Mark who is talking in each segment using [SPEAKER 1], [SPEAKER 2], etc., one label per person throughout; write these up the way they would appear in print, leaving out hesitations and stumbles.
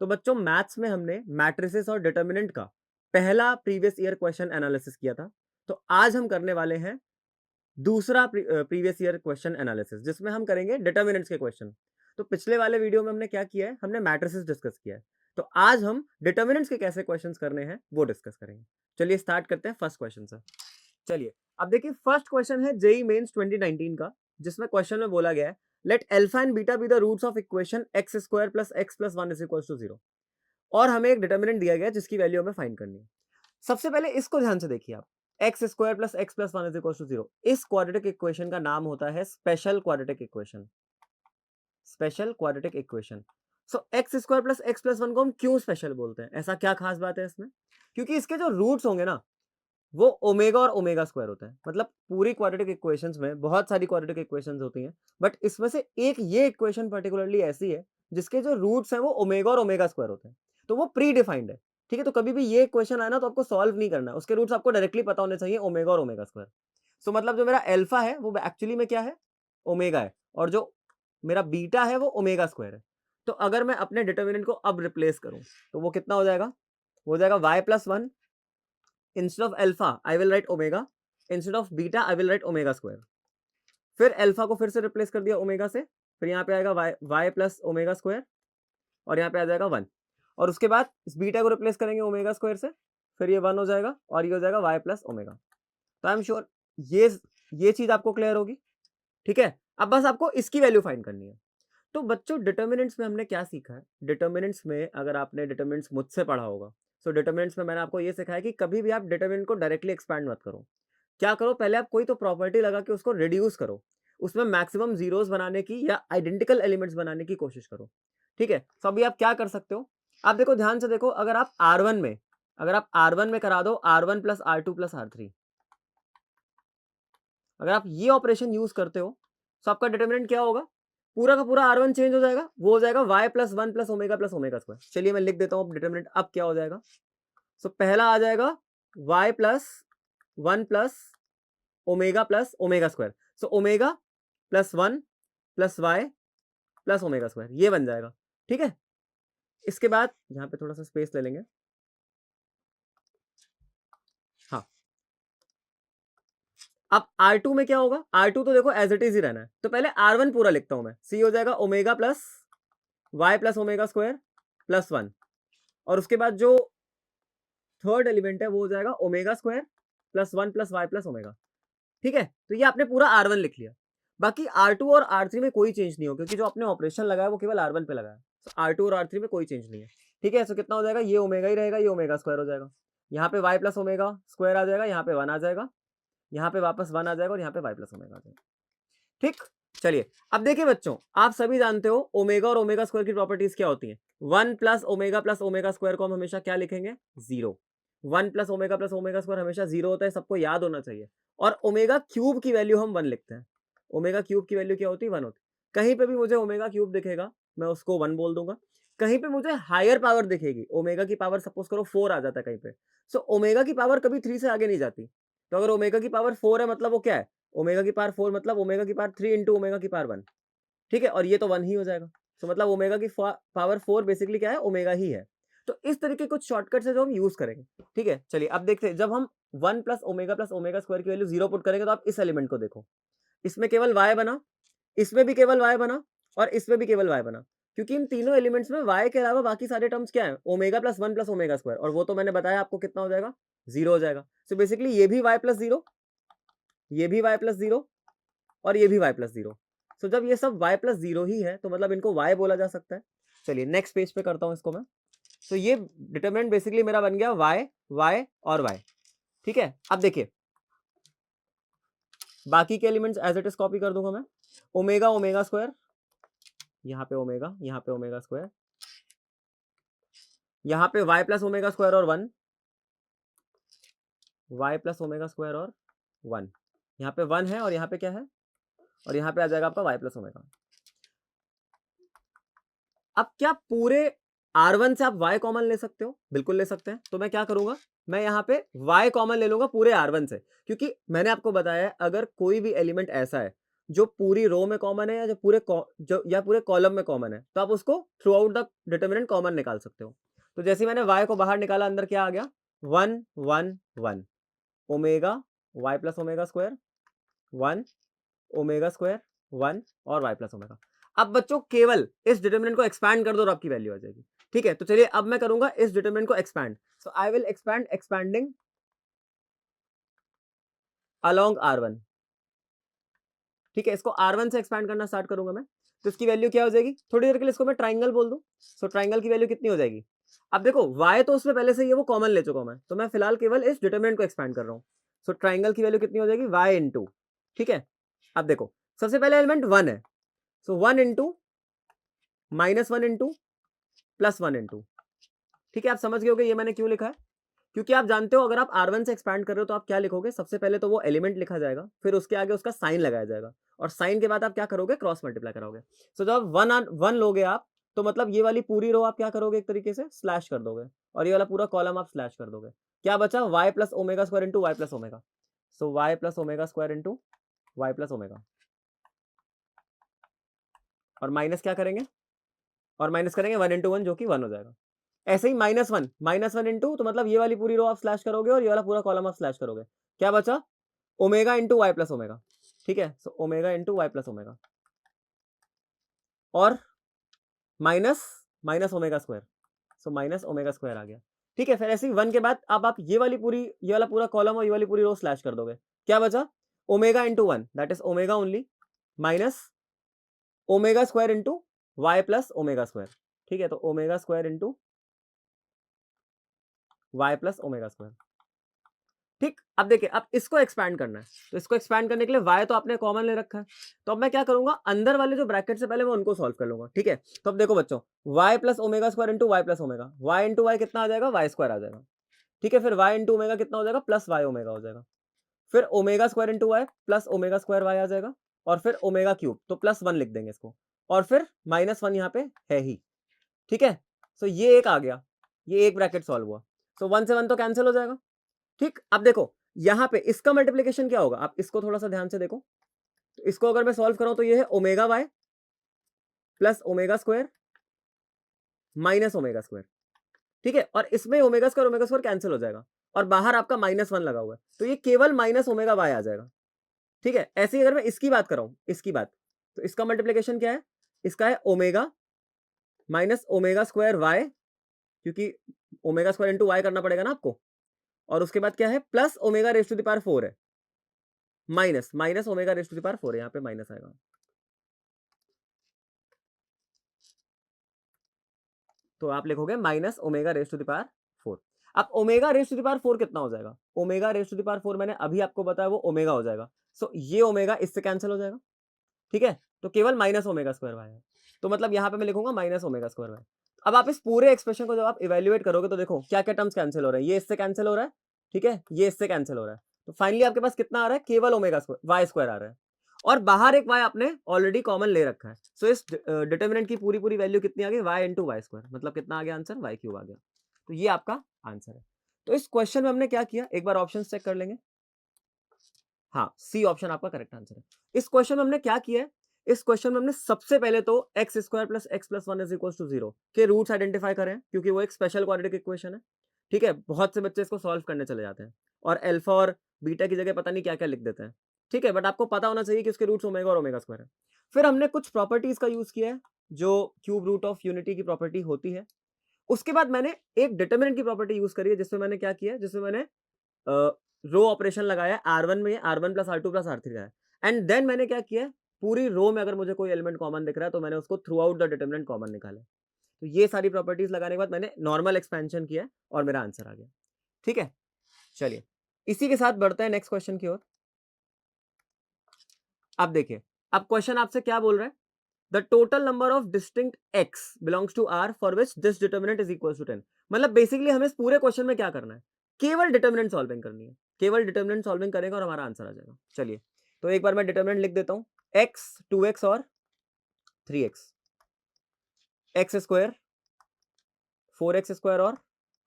[SPEAKER 1] तो बच्चों मैथ्स में हमने मैट्रिसेस और डिटर्मिनेंट का पहला प्रीवियस ईयर क्वेश्चन एनालिसिस किया था। तो आज हम करने वाले हैं दूसरा प्रीवियस ईयर क्वेश्चन एनालिसिस, जिसमें हम करेंगे डिटर्मिनेंट्स के क्वेश्चन। तो पिछले वाले वीडियो में हमने क्या किया है, हमने मैट्रिसेस डिस्कस किया है। तो आज हम डिटर्मिनेंट्स के कैसे क्वेश्चंस करने हैं वो डिस्कस करेंगे। चलिए स्टार्ट करते हैं फर्स्ट क्वेश्चन से। चलिए अब देखिए, फर्स्ट क्वेश्चन है जेईई मेंस 2019 का, जिसमें क्वेश्चन में बोला गया है let alpha and beta be the roots of equation x square plus x plus one is equal to 0, और हमें एक डिटर्मिनेंट दिया गया है जिसकी वैल्यू हमें फाइंड करनी है। सबसे पहले इसको ध्यान से देखिए आप, X square plus x plus one is equal to 0, इस क्वाड्रेटिक इक्वेशन का नाम होता है special quadratic equation. Special quadratic equation. So X square plus x plus one को हम क्यों स्पेशल बोलते हैं, ऐसा क्या खास बात है इसमें? क्योंकि इसके जो रूट्स होंगे ना, वो ओमेगा और ओमेगा स्क्वायर होता है। मतलब पूरी क्वाड्रेटिक इक्वेशंस में बहुत सारी क्वाड्रेटिक इक्वेशंस होती हैं, बट इसमें से एक ये इक्वेशन पर्टिकुलरली ऐसी है जिसके जो रूट्स हैं वो ओमेगा और ओमेगा स्क्वायर होते हैं। तो वो प्री डिफाइंड है, ठीक है। तो कभी भी ये इक्वेशन आए ना, तो आपको सॉल्व नहीं करना है, उसके रूट्स आपको डायरेक्टली पता होने चाहिए, ओमेगा और ओमेगा स्क्वायर। सो मतलब जो मेरा अल्फा है वो एक्चुअली में क्या है, ओमेगा है, और जो मेरा बीटा है वो ओमेगा स्क्वायर है। तो अगर मैं अपने डिटर्मिनेंट को अब रिप्लेस करूं, तो वो कितना हो जाएगा? वो हो जाएगा y plus one, instead of alpha I will write omega, instead of beta I will write omega square. फिर अल्फा को फिर से रिप्लेस कर दिया ओमेगा से, फिर यहाँ पे आएगा y प्लस ओमेगा स्क्वायर, और यहाँ पे आ जाएगा 1, और उसके बाद इस बीटा को रिप्लेस करेंगे ओमेगा स्क्वायर से, फिर ये 1 हो जाएगा, और ये हो जाएगा y प्लस ओमेगा। तो आई एम श्योर ये चीज आपको क्लियर होगी, ठीक है। अब बस आपको इसकी वैल्यू फाइंड करनी है। तो बच्चों डिटर्मिनेंट्स में हमने क्या सीखा है, डिटर्मिनेंट्स में अगर आपने डिटर्मिनेंट्स मुझसे पढ़ा होगा, सो डिटर्मिनेंट्स में मैंने आपको ये सिखाया है कि कभी भी आप डिटर्मिनेंट को डायरेक्टली एक्सपैंड मत करो। क्या करो, पहले आप कोई तो प्रॉपर्टी लगा के उसको रिड्यूस करो, उसमें मैक्सिमम जीरोस बनाने की या आइडेंटिकल एलिमेंट्स बनाने की कोशिश करो, ठीक है। तो अभी आप क्या कर सकते हो, आप देखो ध्यान से देखो, अगर आप R1 में करा दो R1 plus R2 plus R3, अगर आप ये ऑपरेशन यूज करते हो, तो आपका डिटर्मिनेंट क्या होगा, पूरा का पूरा R1 चेंज हो जाएगा, वो हो जाएगा y plus one plus omega square. चलिए मैं लिख देता हूँ डिटर्मिनेंट अब क्या हो जाएगा। सो पहला आ जाएगा y plus one plus omega square. So omega plus one plus y plus omega square, ये बन जाएगा, ठीक है। इसके बाद यहाँ पे थोड़ा सा स्पेस ले लेंगे, हाँ। अब R2 में क्या होगा, R2 तो देखो एज इट इज ही रहना है, तो पहले R1 पूरा लिखता हूं मैं, C हो जाएगा omega plus y plus omega square plus 1, और उसके बाद जो थर्ड एलिमेंट है वो हो जाएगा omega square plus 1 plus y plus omega, ठीक है। तो ये आपने पूरा R1 लिख लिया। बाकी R2 और R3 में कोई चेंज नहीं हो, क्योंकि जो आपने ऑपरेशन लगाया वो केवल R1 पे लगाया। तो R2 और R3 में कोई चेंज नहीं है, ठीक है। तो कितना हो जाएगा, ये ओमेगा ही रहेगा, ये ओमेगा स्क्वायर हो जाएगा, यहाँ पे वाई प्लस ओमेगा स्क्वायर आ जाएगा, यहाँ पे 1 आ जाएगा, यहाँ पे वापस 1 आ जाएगा, और यहाँ पे वाई प्लस ओमेगा आ जाएगा, ठीक। चलिए अब देखिए बच्चों, आप सभी जानते हो ओमेगा और ओमेगा स्क्वायर की प्रॉपर्टीज क्या होती हैं। 1 प्लस ओमेगा स्क्वायर को हम हमेशा क्या लिखेंगे, 0। 1 प्लस ओमेगा स्क्वायर हमेशा 0 होता है, सबको याद होना चाहिए। और ओमेगा क्यूब की वैल्यू हम 1 लिखते हैं। ओमेगा क्यूब की वैल्यू क्या होती है, 1 होती है। कहीं पे भी मुझे ओमेगा क्यूब दिखेगा, मैं उसको 1 बोल दूंगा। कहीं पे मुझे हायर पावर दिखेगी, ओमेगा की पावर सपोज करो 4 आ जाता है कहीं पे, सो ओमेगा की पावर कभी 3 से आगे नहीं जाती। तो अगर ओमेगा की पावर 4 है, मतलब वो क्या है, ओमेगा की पावर 4 मतलब ओमेगा की पावर 3 इंटू ओमेगा की पावर 1, ठीक है। और ये तो 1 ही हो जाएगा। तो मतलब ओमेगा की पावर 4 बेसिकली क्या है, ओमेगा ही है। तो इस तरीके कुछ शॉर्टकट्स है जो हम यूज करेंगे, ठीक है। चलिए अब देखते हैं, जब हम 1 प्लस ओमेगा स्क्वायर की वैल्यू 0 पुट करेंगे, तो आप इस एलिमेंट को देखो, इसमें केवल y बना, इसमें भी केवल y बना, और इसमें भी केवल y बना, क्योंकि इन तीनों एलिमेंट्स में y के अलावा बाकी सारे टर्म्स क्या है, omega plus one plus omega square, और वो तो मैंने बताया आपको कितना हो जाएगा, 0 हो जाएगा। सो बेसिकली ये भी y प्लस 0, ये भी y प्लस 0, और ये भी y प्लस 0। सो जब ये सब y प्लस 0 ही है, तो मतलब इनको y बोला जा सकता है। चलिए नेक्स्ट पेज पे करता हूं इसको मैं। तो ये डिटरमिनेंट बेसिकली मेरा बन गया y, y और y, ठीक है। अब देखिए बाकी के elements as it is copy कर दूंगा मैं, ओमेगा ओमेगा स्क्वायर, यहाँ पे ओमेगा, यहाँ पे ओमेगा स्क्वायर, यहाँ पे y प्लस ओमेगा स्क्वायर और 1, y प्लस ओमेगा स्क्वायर और 1, यहाँ पे 1 है, और यहाँ पे क्या है, और यहाँ पे आ जाएगा आपका y प्लस ओमेगा। अब क्या पूरे R1 से आप y कॉमन ले सकते हो, बिल्कुल ले सकते हैं। तो मैं क्या करूंगा, मैं यहाँ पे y कॉमन ले लूंगा पूरे R1 से, क्योंकि मैंने आपको बताया है अगर कोई भी एलिमेंट ऐसा है जो पूरी रो में कॉमन है या जो पूरे कॉलम में कॉमन है, तो आप उसको throughout the determinant common निकाल सकते हो। तो जैसे मैंने y को बाहर निकाला, अंदर क्या आ गया 1 1 1 omega y plus omega square 1 omega square 1 और y प्लस ओमेगा। अब बच्चों केवल इस डिटर्मिनेंट को एक्सपैंड कर दो और आपकी वैल्यू आ जाएगी। ठीक है, तो चलिए अब मैं करूंगा इस डिटर्मिनेंट को expand. So I will expanding along R1। ठीक है, इसको R1 से एक्सपैंड करना स्टार्ट करूंगा मैं, तो इसकी वैल्यू क्या हो जाएगी, थोड़ी देर के लिए इसको मैं ट्राइंगल बोल दूं। सो ट्राइंगल की वैल्यू कितनी हो जाएगी, अब देखो y तो उसमें पहले से ही है, वो कॉमन ले चुका हूं मैं, तो मैं फिलहाल केवल इस डिटरमिनेंट को एक्सपैंड कर रहा हूं। सो ट्राइंगल की वैल्यू कितनी हो जाएगी y इंटू, ठीक है, अब देखो सबसे पहले एलिमेंट 1 है, सो 1 into minus 1 into plus 1 into. ठीक है, आप समझ गए होगे ये मैंने क्यों लिखा है, क्योंकि आप जानते हो अगर आप R1 से एक्सपैंड कर रहे हो तो आप क्या लिखोगे, सबसे पहले तो वो एलिमेंट लिखा जाएगा, फिर उसके आगे उसका साइन लगाया जाएगा, और साइन के बाद आप क्या करोगे, क्रॉस मल्टीप्लाई कराओगे। सो जब वन लोगे आप, तो मतलब ये वाली पूरी रो आप क्या करोगे, एक तरीके से स्लैश कर दोगे, और ये वाला पूरा कॉलम आप स्लैश कर दोगे। क्या बचा, y plus omega square into Y plus omega. So y plus omega square into Y plus omega, और माइनस क्या करेंगे, और माइनस करेंगे 1 इंटू 1 जो कि 1 हो जाएगा। ऐसे ही माइनस वन इंटू, तो मतलब ये वाली पूरी रो आप स्लैश करोगे और ये वाला पूरा कॉलम आप स्लैश करोगे। क्या बचा, omega into Y plus omega. ठीक है, so omega into Y plus omega, और minus minus omega square, so minus omega square आ गया। ठीक है, फिर ऐसे ही 1 के बाद अब आप ये वाला पूरा कॉलम और ये वाली पूरी रो स्लैश कर दोगे। क्या बचा, omega into 1 that is omega only, minus omega square into Y plus omega square. ठीक है, तो omega square into Y plus omega square. ठीक, अब देखिए अब इसको एक्सपैंड करना है, तो इसको एक्सपैंड करने के लिए y तो आपने कॉमन ले रखा है, तो अब मैं क्या करूंगा, अंदर वाले जो ब्रैकेट से पहले मैं उनको सॉल्व कर लूंगा। ठीक है, तो अब देखो बच्चों, y plus omega square into Y plus omega, y into y कितना आ जाएगा, वाई स्क्वायर आ जाएगा। ठीक है, फिर y इंटू ओमेगा कितना हो जाएगा, प्लस वाई ओमेगा हो जाएगा, फिर omega square into Y plus omega square Y आ जाएगा, और फिर ओमेगा क्यूब, तो प्लस 1 लिख देंगे इसको, और फिर माइनस 1 यहाँ पे है ही। ठीक है, सो ये एक आ गया, ये एक ब्रैकेट सॉल्व हुआ, सो 1 से 1 तो कैंसिल हो जाएगा। ठीक, अब देखो यहां पे इसका मल्टीप्लीकेशन क्या होगा, आप इसको थोड़ा सा ध्यान से देखो, तो इसको अगर मैं सॉल्व करूं तो ये है omega y plus omega square minus omega square. ठीक है, और इसमें ओमेगा स्क्वायर कैंसिल हो जाएगा, और बाहर आपका माइनस 1 लगा हुआ है, तो ये केवल माइनस ओमेगा वाई आ जाएगा। ठीक है, ऐसे ही अगर मैं इसकी बात कर रहा हूं, इसकी बात, तो इसका मल्टीप्लीकेशन क्या है, इसका है omega minus omega square y, क्योंकि ओमेगा स्क्वायर इंटू वाई करना पड़ेगा ना आपको, और उसके बाद क्या है, plus omega raise to the power 4 है, minus minus omega raise to the power 4 है, यहाँ पे माइनस आएगा, तो आप लिखोगे minus omega raise to the power 4। अब omega raise to the power 4 कितना हो जाएगा, omega raise to the power 4 मैंने अभी आपको बताया वो ओमेगा हो जाएगा, सो ये ओमेगा इससे कैंसिल हो जाएगा। ठीक है, तो केवल माइनस ओमेगा स्क्वायर वाई है, तो मतलब यहां पे मैं लिखूंगा माइनस ओमेगा स्क्वायर वाई। अब आप इस पूरे एक्सप्रेशन को जब आप इवेल्युएट करोगे तो देखो क्या क्या टर्म्स कैंसिल हो रहे हैं, ये इससे कैंसिल हो रहा है, ठीक है, ये इससे कैंसिल हो रहा है, तो फाइनली आपके पास कितना आ रहा है, केवल ओमेगा स्क्वायर वाई स्क्वायर आ रहा है, और बाहर एक y आपने ऑलरेडी कॉमन ले रखा है। सो इस डिटर्मिनेंट की पूरी पूरी वैल्यू कितनी आ गई, y इंटू वाई स्क्वायर, मतलब कितना आ गया आंसर, y क्यूब आ गया। तो ये आपका आंसर है। तो इस क्वेश्चन में हमने क्या किया, एक बार ऑप्शन चेक कर लेंगे। हाँ, सी ऑप्शन आपका करेक्ट आंसर है। इस क्वेश्चन में हमने क्या किया है, इस क्वेश्चन में हमने सबसे पहले तो x square plus x plus one is equal to 0 के रूट्स आइडेंटिफाई करें, क्योंकि वो एक स्पेशल क्वाड्रेटिक इक्वेशन है। ठीक है, बहुत से बच्चे इसको सॉल्व करने चले जाते हैं और अल्फा और बीटा की जगह पता नहीं क्या क्या लिख देते हैं। ठीक है, बट आपको पता होना चाहिए कि उसके रूट्स ओमेगा और ओमेगा स्क्वायर है। फिर हमने कुछ प्रॉपर्टीज का यूज किया है जो क्यूब रूट ऑफ यूनिटी की प्रॉपर्टी होती है। उसके बाद मैंने एक डिटर्मिनेंट की प्रॉपर्टी यूज करी है, जिसमें मैंने क्या किया है, जिसमें मैंने रो ऑपरेशन लगाया, R1 में R1 plus R2 plus R3 लगाया, एंड देन मैंने क्या किया है, पूरी रो में अगर मुझे कोई एलिमेंट कॉमन दिख रहा है तो मैंने उसको throughout the determinant common निकाला। तो ये सारी प्रॉपर्टीज लगाने के बाद मैंने नॉर्मल एक्सपेंशन किया है और मेरा आंसर आ गया। ठीक है, चलिए इसी के साथ बढ़ते हैं नेक्स्ट क्वेश्चन की ओर। अब देखिए, अब क्वेश्चन आपसे क्या बोल रहा है, the total number of distinct x belongs to R for which this determinant is equal to 10। मतलब बेसिकली हमें इस पूरे क्वेश्चन में क्या करना है, केवल डिटर्मिनेंट सॉल्विंग करनी है, केवल डिटर्मिनेंट सॉल्विंग करेगा और हमारा आंसर आ जाएगा। चलिए, तो एक बार मैं डिटर्मिनेंट लिख देता हूं, एक्स 2x और 3x, x square 4x square और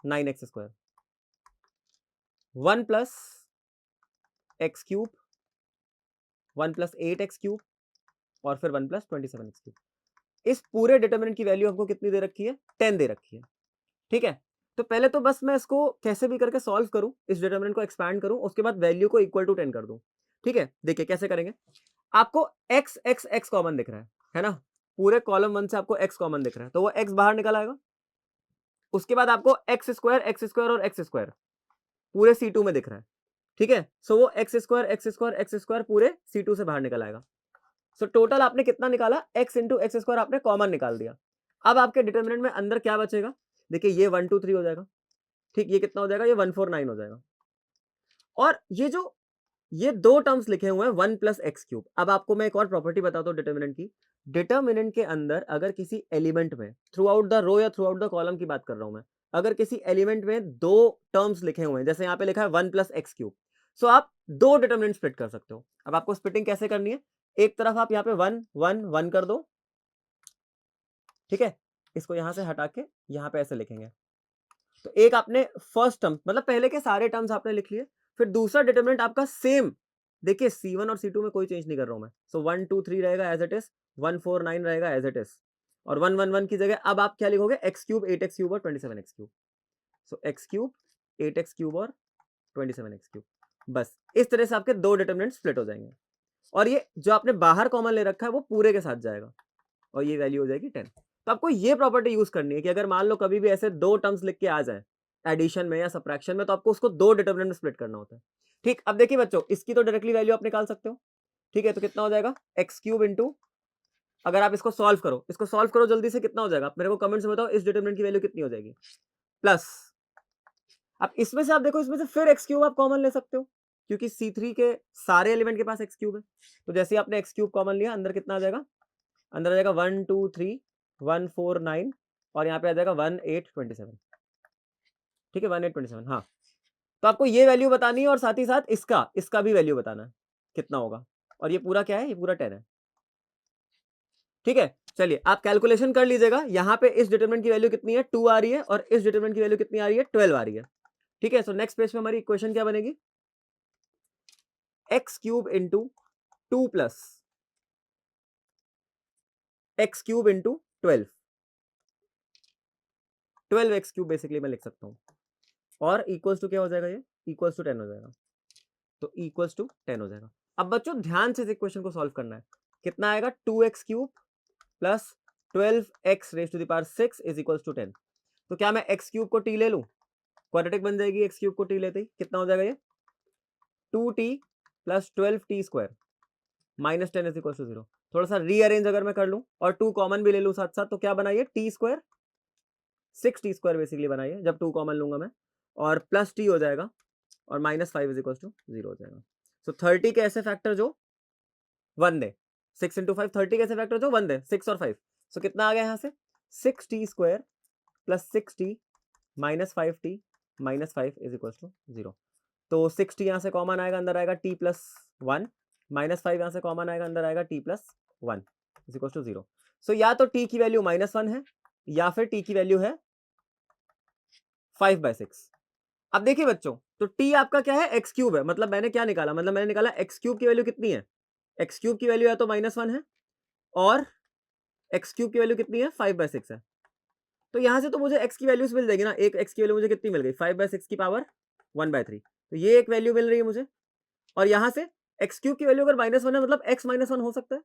[SPEAKER 1] 9x square, 1 plus x cube 1 plus 8x cube और फिर 1 प्लस 27x3। इस पूरे डिटर्मिनेंट की वैल्यू हमको कितनी दे रखी है? 10 दे रखी है। ठीक है, तो पहले तो बस मैं इसको कैसे भी करके सॉल्व करूं, इस डिटर्मिनेंट को एक्सपैंड करूं, उसके बाद वैल्यू को इक्वल टू 10 कर दूं। ठीक है, देखिए कैसे करेंगे। आपको x x x कॉमन दिख रहा है ना? पूरे कॉलम 1 से आपको x कॉमन दिख रहा है, तो वो x बाहर निकल आएगा। उसके बाद आपको x स्क्वायर और x स्क्वायर पूरे C2 में दिख रहा है। ठीक है, सो वो x स्क्वायर पूरे C2 से बाहर निकल आएगा। सो टोटल आपने कितना निकाला? x इंटू एक्स स्क्वायर आपने कॉमन निकाल दिया। अब आपके डिटर्मिनेंट में अंदर क्या बचेगा? देखिए ये 1 2 3 हो जाएगा। ठीक, ये कितना हो जाएगा? ये 149 हो जाएगा। और ये दो टर्म्स लिखे हुए हैं 1 प्लस एक्स क्यूब। अब आपको मैं एक और प्रॉपर्टी बताता हूँ डिटर्मिनेंट की। डिटर्मिनेंट के अंदर अगर किसी एलिमेंट में थ्रू आउट द रो या थ्रू आउट द कॉलम की बात कर रहा हूं मैं, अगर किसी एलिमेंट में दो टर्म्स लिखे हुए हैं, जैसे यहाँ पे लिखा है 1 प्लस एक्स क्यूब, सो आप दो डिटर्मिनेंट स्प्लिट कर सकते हो। अब आपको स्प्लिटिंग कैसे करनी है? एक तरफ आप यहाँ पे 1 1 1 कर दो। ठीक है, इसको यहां से हटा के यहाँ पे ऐसे लिखेंगे। तो एक आपने फर्स्ट टर्म मतलब पहले के सारे टर्म्स आपने लिख लिए, फिर दूसरा डिटर्मिनेंट आपका सेम। देखिए C1 और C2 में कोई चेंज नहीं कर रहा हूं मैं, सो 1 2 3 रहेगा एज इट इज, 149 रहेगा एज इट इज, और 111 की जगह अब आप क्या लिखोगे? एक्स क्यूब 8x क्यूब और 27x क्यूब। सो एक्स क्यूब 8x क्यूब और 27x क्यूब। बस इस तरह से आपके दो डिटर्मिनेंट स्प्लिट हो जाएंगे, और ये जो आपने बाहर कॉमन ले रखा है वो पूरे के साथ जाएगा, और ये वैल्यू हो जाएगी 10। तो आपको ये प्रॉपर्टी यूज करनी है कि अगर मान लो कभी भी ऐसे दो टर्म्स लिख के आ जाए एडिशन में या सब्ट्रैक्शन में, तो आपको उसको दो डिटर्मिनेंट में स्प्लिट करना होता है। ठीक, अब देखिए बच्चों, इसकी तो डायरेक्टली वैल्यू आप निकाल सकते हो। ठीक है, तो कितना हो जाएगा? एक्स क्यूब इंटू, अगर आप इसको सॉल्व करो जल्दी से, कितना हो जाएगा? आप मेरे को कमेंट्स में बताओ इस डिटर्मिनेंट की वैल्यू कितनी हो जाएगी। प्लस, अब इसमें से आप देखो, इसमें से फिर एक्स क्यूब आप कॉमन ले सकते हो, क्योंकि C3 के सारे एलिमेंट के पास एक्स क्यूब है। तो जैसे आपने एक्स क्यूब कॉमन लिया, अंदर कितना आ जाएगा? अंदर आ जाएगा 1 2 3 149, और यहाँ पे आ जाएगा 1827। ठीक है, 1827। हाँ, तो आपको ये वैल्यू बतानी है और साथ ही साथ इसका भी वैल्यू बताना है कितना होगा, और ये पूरा क्या है? ये पूरा 10 है। ठीक है, चलिए आप कैलकुलेशन कर लीजिएगा। यहाँ पे इस डिटरमिनेंट की वैल्यू कितनी है? 2 आ रही है, और इस डिटरमिनेंट की वैल्यू कितनी आ रही है? 12 आ रही है। ठीक है, सो नेक्स्ट पेज पे हमारी इक्वेशन क्या बनेगी? X cube into 2 plus x cube into 12 x cube basically मैं लिख सकता हूँ, और इक्वल्स टू क्या हो जाएगा? ये इक्वल्स टू 10 हो जाएगा। तो इक्वल्स टू 10 हो जाएगा। अब बच्चों ध्यान से इस इक्वेशन को सॉल्व करना है। कितना आएगा? 2x cube plus 12x raise to the power 6 is equals to 10। तो क्या मैं x क्यूब को t ले लूं? क्वाड्रेटिक बन जाएगी x क्यूब को t लेते ही। कितना हो जाएगा ये? 2t plus 12t square minus 10 is equals to 0। थोड़ा सा रीअरेंज अगर मैं कर लूं और 2 कॉमन भी ले लूं साथ साथ, तो क्या बनाइए? t square 6t square basically बनाइए, जब 2 कॉमन लूंगा मैं, और प्लस t हो जाएगा, और माइनस 5 इज इक्वल्स टू 0 हो जाएगा। सो 30 के ऐसे फैक्टर जो 1 दे, 6 इंटू 5, 30 के ऐसे फैक्टर जो 1 दे, 6 और 5। सो कितना आ गया यहाँ से? 6t square plus 6t minus 5t minus 5 is equals to 0। तो 6t यहाँ से कॉमन आएगा, अंदर आएगा t प्लस 1, माइनस 5 यहाँ से कॉमन आएगा, अंदर आएगा t plus 1 is equals to 0। So या तो t की वैल्यू -1 है, या फिर t की वैल्यू है 5/6। अब देखिए बच्चों, तो t आपका क्या है? एक्स क्यूब है। मतलब मैंने क्या निकाला? मतलब मैंने निकाला एक्स क्यूब की वैल्यू कितनी है? एक्स क्यूब की वैल्यू या तो -1 है, और एक्स क्यूब की वैल्यू कितनी है? 5/6 है। तो यहां से तो मुझे एक्स की वैल्यूज मिल जाएगी ना। एक एक्स की वैल्यू मुझे कितनी मिल गई? 5/6 की पावर 1/3। तो ये एक वैल्यू मिल रही है मुझे, और यहां से एक्स क्यूब की वैल्यू अगर -1 है, मतलब एक्स -1 हो सकता है।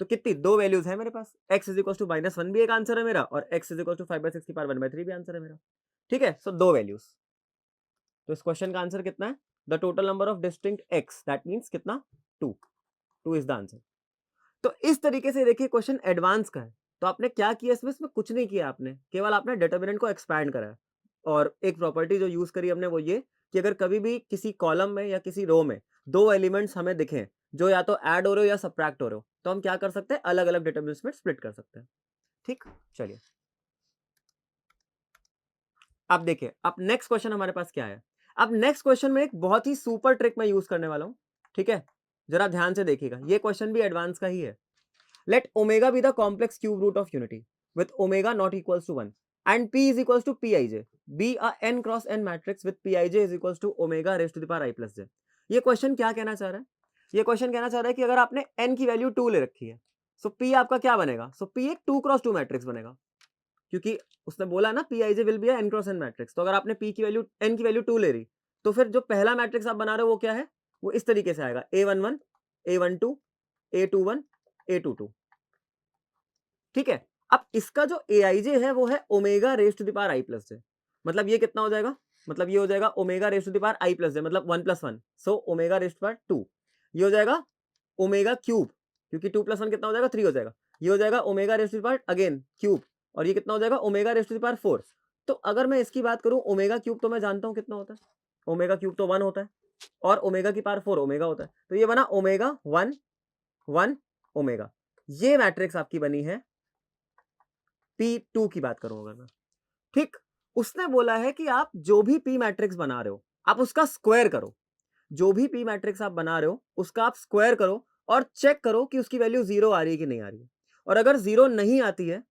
[SPEAKER 1] तो कितनी? दो वैल्यूज है मेरे पास। एक्स इज इक्वल टू -1 भी एक आंसर है मेरा, और एक्स इज इक्वल टू 5/6 की पावर 1/3 भी आंसर है मेरा। ठीक है, सो दो वैल्यूज। तो इस क्वेश्चन का आंसर कितना है? The total number of distinct x, that means कितना? 2 इज द आंसर। तो इस तरीके से देखिए क्वेश्चन एडवांस का है। तो आपने क्या किया इसमें कुछ नहीं किया, आपने केवल आपने डिटर्मिनेंट को एक्सपैंड करा है। और एक प्रॉपर्टी जो यूज करी हमने वो ये कि अगर कभी भी किसी कॉलम में या किसी रो में दो एलिमेंट्स हमें दिखें जो या तो ऐड हो रहे हो या सब्ट्रैक्ट हो रहे हो, तो हम क्या कर सकते हैं? अलग अलग डिटर्मिनेंट्स में स्प्लिट कर सकते हैं। ठीक, चलिए अब देखिए, अब नेक्स्ट क्वेश्चन हमारे पास क्या है। अब नेक्स्ट क्वेश्चन में एक बहुत ही सुपर ट्रिक मैं यूज करने वाला हूं। ठीक है, जरा ध्यान से देखिएगा, ये क्वेश्चन भी एडवांस का ही है। Let omega be the complex cube root of unity with omega not equals to 1 and p is equals to pij. Be a n cross n matrix with pij is equals to omega raised to the power I plus j. ये question क्या कहना चाह रहा है? ये question कहना चाह रहा है कि अगर आपने n की वैल्यू 2 ले रखी है, सो P आपका क्या बनेगा? सो P एक 2 क्रॉस 2 मैट्रिक्स बनेगा, क्योंकि उसने बोला ना Pij will be n cross n matrix. तो अगर आपने P की वैल्यू n की वैल्यू 2 ले रही, तो फिर जो पहला मैट्रिक्स आप बना रहे हो वो क्या है? वो इस तरीके से आएगा A11 A12 A21 A22। ठीक है, अब इसका जो Aij है वो है omega raise to the power i plus J. मतलब ये कितना हो जाएगा? मतलब ये हो जाएगा omega raise to the power i plus J, मतलब 1 plus 1, so omega raise to power 2। ये हो जाएगा ओमेगा क्यूब, क्योंकि 2 प्लस 1 कितना हो जाएगा? 3 हो जाएगा। ये हो जाएगा omega raise to the power again cube, और ये कितना हो जाएगा? Omega raise to the power 4। तो अगर मैं इसकी बात करूं, ओमेगा क्यूब तो मैं जानता हूं कितना होता है, ओमेगा क्यूब तो 1 होता है, और ओमेगा की पावर 4 ओमेगा होता है। तो ये बना ओमेगा 1 1 ओमेगा। ये मैट्रिक्स आपकी बनी है P2 की बात करूं अगर मैं। ठीक, उसने बोला है कि आप जो भी P मैट्रिक्स बना रहे हो, आप उसका स्क्वायर करो। जो भी P मैट्रिक्स आप बना रहे हो, उसका आप स्क्वायर करो और चेक करो कि उसकी वैल्यू 0 आ रही है कि नहीं आ रही है। और अगर 0 नहीं आती है,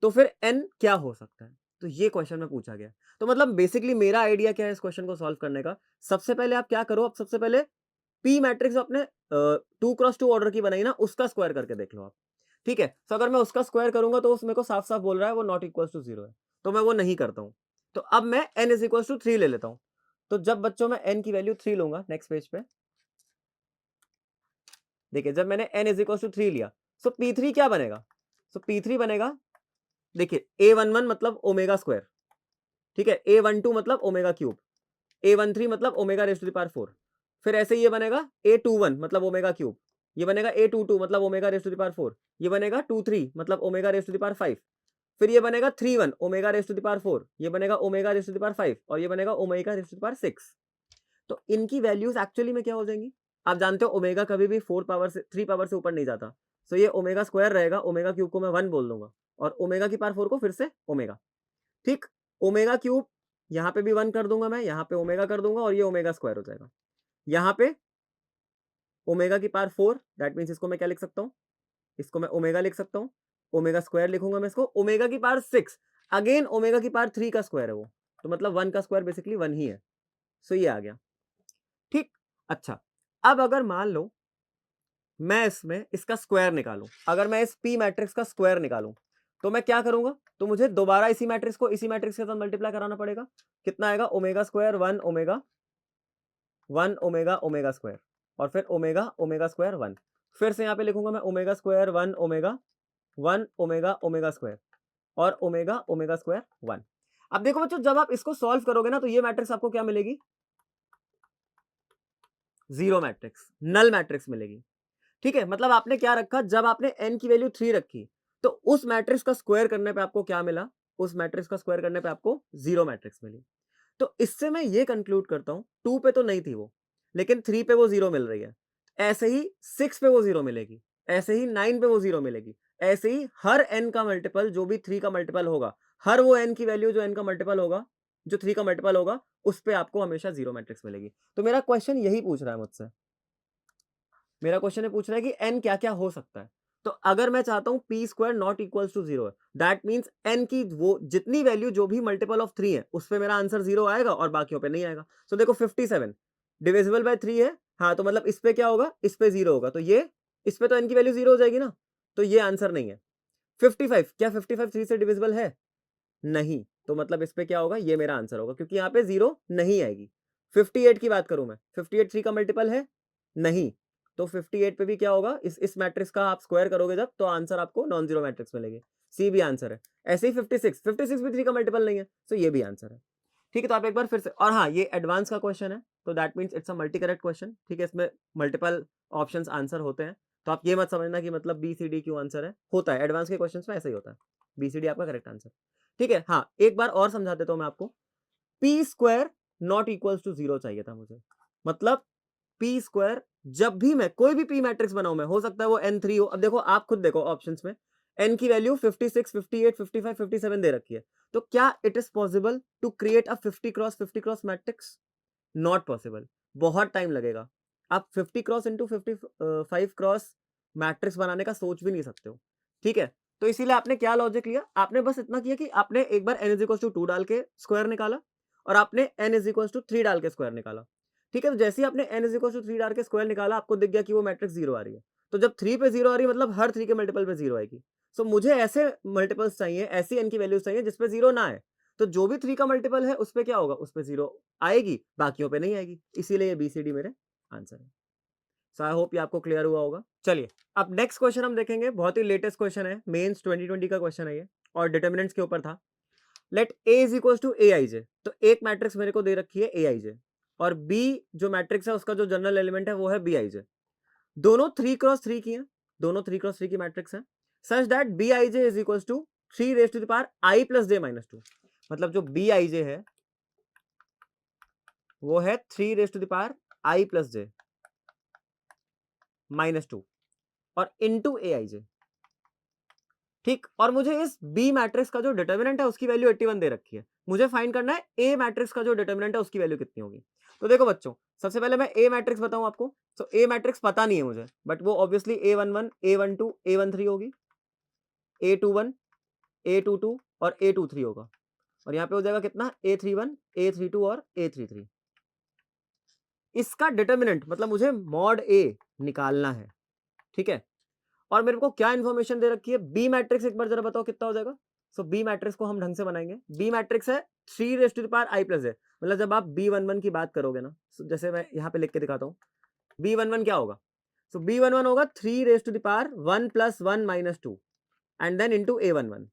[SPEAKER 1] तो फिर n क्या हो सकता है? तो ये क्वेश्चन में पूछा गया। तो मतलब बेसिकली मेरा आइडिया क्या है इस क्वेश्चन को सॉल्व करने का? सबसे पहले आप क्या करो, आप सबसे पहले P मैट्रिक्स अपने 2 क्रॉस 2 ऑर्डर की बनाई ना, उसका स्क्वायर करके देख लो आप। ठीक है, तो अगर मैं उसका स्क्वायर करूंगा तो उसमें को साफ साफ बोल रहा है वो नॉट इक्वल टू 0 है, तो मैं वो नहीं करता हूं। तो अब मैं n इज इक्वल टू 3 ले लेता हूं। तो जब बच्चों में n की वैल्यू 3 लूंगा, नेक्स्ट पेज पे देखिए, जब मैंने n इज इक्वल टू 3 लिया, सो P3 क्या बनेगा? सो P3 बनेगा, देखिए A11 मतलब ओमेगा स्क्वायर, ठीक है, A12 मतलब ओमेगा क्यूब, A13 मतलब omega raise to the power 4। फिर ऐसे ये बनेगा A21 मतलब ओमेगा क्यूब, ये बनेगा A22 मतलब omega raise to the power 4, ये बनेगा 23 मतलब omega raise to the power 5, फिर ये बनेगा 31 omega raise to the power 4, ये बनेगा omega raise to the power 5, और ये बनेगा omega raise to the power 6। तो इनकी वैल्यूज एक्चुअली में क्या हो जाएंगी? आप जानते हो ओमेगा कभी भी 4 पावर से 3 पावर से ऊपर नहीं जाता, सो ये ओमेगा स्क्वायर रहेगा, ओमेगा क्यूब को मैं 1 बोल दूंगा, और ओमेगा की पावर 4 को फिर से ओमेगा। ठीक, ओमेगा क्यूब यहाँ पे भी 1 कर दूंगा मैं, यहाँ पे ओमेगा कर दूंगा, और ये ओमेगा स्क्वायर हो जाएगा। यहाँ पे ओमेगा की पावर 4, दैट मीन्स इसको मैं क्या लिख सकता हूँ? इसको मैं ओमेगा लिख सकता हूँ, ओमेगा स्क्वायर लिखूंगा मैं इसको, ओमेगा की पावर 6 अगेन ओमेगा की पावर 3 का स्क्वायर है वो, तो मतलब 1 का स्क्वायर बेसिकली 1 ही है। सो ये आ गया। ठीक, अच्छा, अब अगर मान लो मैं इसमें इसका स्क्वायर निकालूं, अगर मैं इस P मैट्रिक्स का स्क्वायर निकालूं, तो मैं क्या करूंगा? तो मुझे दोबारा इसी मैट्रिक्स को इसी मैट्रिक्स के साथ मल्टीप्लाई कराना पड़ेगा। कितना आएगा? Omega square 1 omega 1 omega omega square, और फिर ओमेगा ओमेगा स्क्वायर 1। फिर से यहाँ पे लिखूंगा मैं omega square 1 omega 1 omega omega square, और ओमेगा ओमेगा स्क्वायर 1। अब देखो बच्चों, जब आप इसको सॉल्व करोगे ना, तो ये मैट्रिक्स आपको क्या मिलेगी? जीरो मैट्रिक्स, नल मैट्रिक्स मिलेगी। ठीक है, मतलब आपने क्या रखा? जब आपने n की वैल्यू 3 रखी, तो उस मैट्रिक्स का स्क्वायर करने पे आपको क्या मिला? उस मैट्रिक्स का स्क्वायर करने पे आपको जीरो मैट्रिक्स मिली। तो इससे मैं ये कंक्लूड करता हूं, 2 पे तो नहीं थी वो, लेकिन 3 पे वो जीरो मिल रही है, ऐसे ही 6 पे वो जीरो मिलेगी, ऐसे ही 9 पे वो जीरो मिलेगी, ऐसे ही हर n का मल्टीपल जो भी 3 का मल्टीपल होगा, हर वो n की वैल्यू जो n का मल्टीपल होगा, जो 3 का मल्टीपल होगा, उस पे आपको हमेशा जीरो मैट्रिक्स मिलेगी। तो मेरा क्वेश्चन यही पूछ रहा है मुझसे, मेरा क्वेश्चन ये पूछ रहा है कि n क्या क्या हो सकता है। तो अगर मैं चाहता हूं P square not equals to zero है, दैट मीन्स n की वो जितनी वैल्यू जो भी मल्टीपल ऑफ 3 है, उस पे मेरा आंसर जीरो आएगा और बाकियों पे नहीं आएगा। सो देखो 57 डिविजिबल बाय 3 है, हाँ, तो मतलब इस पे क्या होगा? इस पे जीरो होगा, तो ये इस पे तो n की वैल्यू जीरो हो जाएगी ना, तो ये आंसर नहीं है। 55, क्या 55 3 से डिविजिबल है? नहीं, तो मतलब इस पे क्या होगा? ये मेरा आंसर होगा, क्योंकि यहाँ पे जीरो नहीं आएगी। 58 की बात करूं मैं, 58 3 का मल्टीपल है? नहीं, तो 58 पे भी क्या होगा? इस मैट्रिक्स का आप स्क्वायर करोगे जब, तो आंसर आपको नॉन जीरो मैट्रिक्स मिलेगी। सी भी आंसर है। ऐसे ही 56 भी 3 का मल्टीपल नहीं है, तो ये भी आंसर है। ठीक है, तो आप एक बार फिर से, और हाँ, ये एडवांस का क्वेश्चन है, तो that means it's a multi correct question. ठीक है, इसमें मल्टीपल ऑप्शंस आंसर होते हैं, तो आप ये मत समझना कि मतलब बी सी डी क्यों आंसर है, होता है एडवांस के क्वेश्चन में ऐसा ही होता है, बी सी डी आपका करेक्ट आंसर। ठीक है, हाँ, एक बार और समझा देता हूं मैं आपको। P square not equals to zero चाहिए था मुझे, मतलब पी स्क्वायर जब भी मैं कोई भी पी मैट्रिक्स बनाऊं, मैं हो सकता है वो n3 हो। अब देखो, आप खुद देखो ऑप्शंस में n की वैल्यू 56 58 55 57 दे रखी है, तो क्या it is possible to create a 50 cross matrix? Not possible, बहुत टाइम लगेगा। आप 50 क्रॉस इंटू 55 क्रॉस मैट्रिक्स बनाने का सोच भी नहीं सकते हो। ठीक है, तो इसीलिए आपने क्या लॉजिक लिया? आपने बस इतना किया कि आपने एक बार n इज इक्वल टू 2 डाल के स्क्वायर निकाला, और आपने n इज इक्वल टू 3 डाल के स्क्वायर निकाला। ठीक है, तो जैसे ही आपने n इज इक्वल टू 3 डाल के स्क्वायर निकाला, आपको दिख गया कि वो मैट्रिक्स 0 आ रही है। तो जब 3 पे 0 आ रही है मतलब हर 3 के मल्टीपल पे 0 आएगी। सो मुझे ऐसे मल्टीपल्स चाहिए, ऐसी n की वैल्यूज चाहिए जिसपे 0 ना आए। तो जो भी 3 का मल्टीपल है उस पे क्या होगा, उस पे 0 आएगी, बाकियों पे नहीं आएगी। इसीलिए ये BCD मेरे आंसर है। सो आई होप ये आपको क्लियर हुआ होगा। चलिए अब नेक्स्ट क्वेश्चन हम देखेंगे, बहुत ही लेटेस्ट क्वेश्चन है, मेंस 2020 का क्वेश्चन है ये, और डिटर्मिनेंट्स के ऊपर था। Let A is equal to AIJ। तो एक मैट्रिक्स मेरे को दे रखी है AIJ, और B जो मैट्रिक्स है उसका जो जनरल एलिमेंट है वो है BIJ। दोनों 3x3 की हैं, दोनों 3x3 की मैट्रिक्स हैं, such that BIJ is equal to 3 raise to the power I plus J minus 2। मतलब जो BIJ है वो है 3 raise to the power I plus J minus 2 और इनटू AIJ। ठीक, और मुझे इस बी मैट्रिक्स का जो डिटर्मिनेंट है उसकी वैल्यू 81 दे रखी है। मुझे फाइंड करना है ए मैट्रिक्स का जो डिटर्मिनेंट है उसकी वैल्यू कितनी होगी। तो देखो बच्चों, सबसे पहले मैं ए मैट्रिक्स बताऊं आपको। तो ए मैट्रिक्स पता नहीं है मुझे, बट वो ऑब्वियसली A11, A12, A13 होगी, A21, A22 और A23 होगा। और यहाँ पे हो जाएगा कितना, A31, A32 और A33। इसका डिटर्मिनेंट मतलब मुझे मॉड ए निकालना है। ठीक है, और मेरे को क्या इन्फॉर्मेशन दे रखी है, बी मैट्रिक्स एक बार जरा बताओ कितना हो जाएगा। सो बी मैट्रिक्स को हम ढंग से बनाएंगे। बी मैट्रिक्स है 3 raise to the power I plus J। मतलब जब आप B11 की बात करोगे ना, जैसे मैं यहाँ पे लिख के दिखाता हूँ, B11 क्या होगा। सो B11 होगा 3 raise to the power 1 plus 1 minus 2 and then into A11।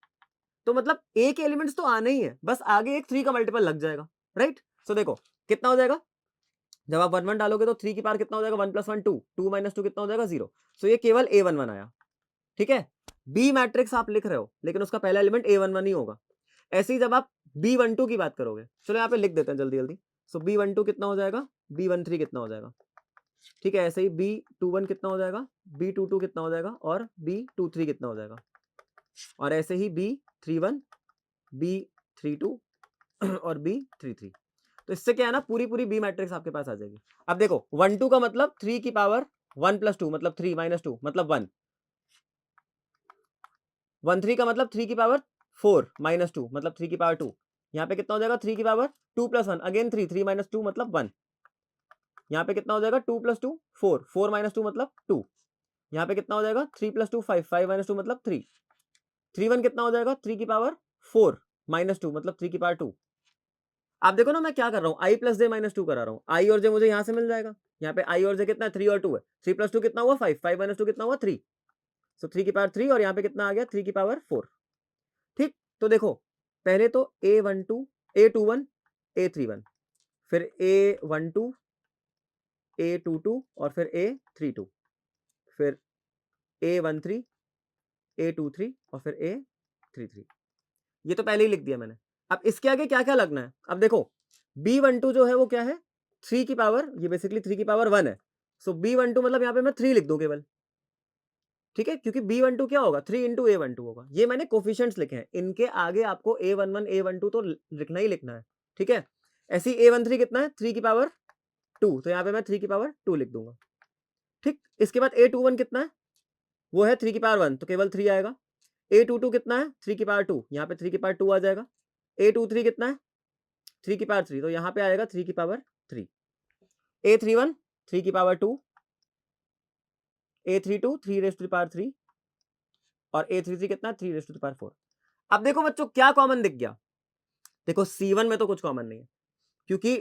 [SPEAKER 1] तो मतलब ए के एलिमेंट्स तो आने ही है, बस आगे एक 3 का मल्टीपल लग जाएगा, राइट। सो देखो कितना हो जाएगा, जब आप 1 1 डालोगे तो 3 की पावर कितना हो जाएगा, 1 प्लस 1 2, 2 माइनस 2 कितना हो जाएगा 0। सो ये केवल A11 आया। ठीक है, बी मैट्रिक्स आप लिख रहे हो लेकिन उसका पहला एलिमेंट A11 ही होगा। ऐसे ही जब आप B12 की बात करोगे, चलो यहाँ पे लिख देते हैं जल्दी जल्दी। सो B12 कितना हो जाएगा, B13 कितना हो जाएगा। ठीक है, ऐसे ही B21 कितना हो जाएगा, B22 कितना हो जाएगा और B23 कितना हो जाएगा। और ऐसे ही B31, B32 और B33। तो इससे क्या है ना, पूरी पूरी बी मैट्रिक्स आपके पास आ जाएगी। अब देखो 1 2 का मतलब 3 की पावर 1 प्लस 2 मतलब 3 माइनस 2 मतलब 1। 1 3 का मतलब 3 की पावर 4 माइनस 2 मतलब 3 की पावर 2। यहाँ पे कितना हो जाएगा, 3 की पावर 2 प्लस 1 अगेन 3, 3 माइनस 2 मतलब 1। यहाँ पे कितना हो जाएगा, 2 प्लस 2 4, 4 माइनस 2 मतलब 2। यहाँ पे कितना हो जाएगा, 3 प्लस 2 5, 5 माइनस 2 मतलब 3। 3 1 कितना हो जाएगा, 3 की पावर 4 माइनस 2 मतलब 3 की पावर 2। आप देखो ना मैं क्या कर रहा हूँ, आई प्लस जे माइनस 2 करा रहा हूँ। आई और जे मुझे यहाँ से मिल जाएगा। यहाँ पे आई और जे कितना है, 3 और 2 है। 3 प्लस 2 कितना हुआ 5, 5 माइनस 2 कितना हुआ 3। सो 3 की पावर 3 और यहाँ पे कितना आ गया, 3 की पावर 4। ठीक, तो देखो पहले तो A12, A21, A31, फिर A12, A22 और फिर A32, फिर A13, A23 और फिर A33। ये तो पहले ही लिख दिया मैंने। अब इसके आगे क्या क्या लगना है, अब देखो B12 जो है वो क्या है, 3 की पावर, ये बेसिकली 3 की पावर 1 है। सो B12 मतलब यहाँ पे मैं 3 लिख दूं केवल। ठीक है, क्योंकि B12 क्या होगा, 3 इंटू A12 होगा। ये मैंने कोफिशिएंट्स लिखे हैं, इनके आगे आपको A11 A12 तो लिखना ही लिखना है। ठीक है, ऐसी A13 कितना है, 3 की पावर 2, तो यहाँ पे मैं 3 की पावर 2 लिख दूंगा। ठीक, इसके बाद A21 कितना है, वो है 3 की पावर 1 तो केवल 3 आएगा। A22 कितना है, 3 की पावर 2, यहाँ पे 3 की पावर 2 आ जाएगा। A23 कितना है, 3 की पावर 3, तो यहाँ पे आएगा 3 की पावर 3। A31 3 की पावर 2, A32 3 raise to the power 3 और A33 कितना, 3 रेज टू द पावर 4। अब देखो बच्चों क्या कॉमन दिख गया, देखो C1 में तो कुछ कॉमन नहीं है, क्योंकि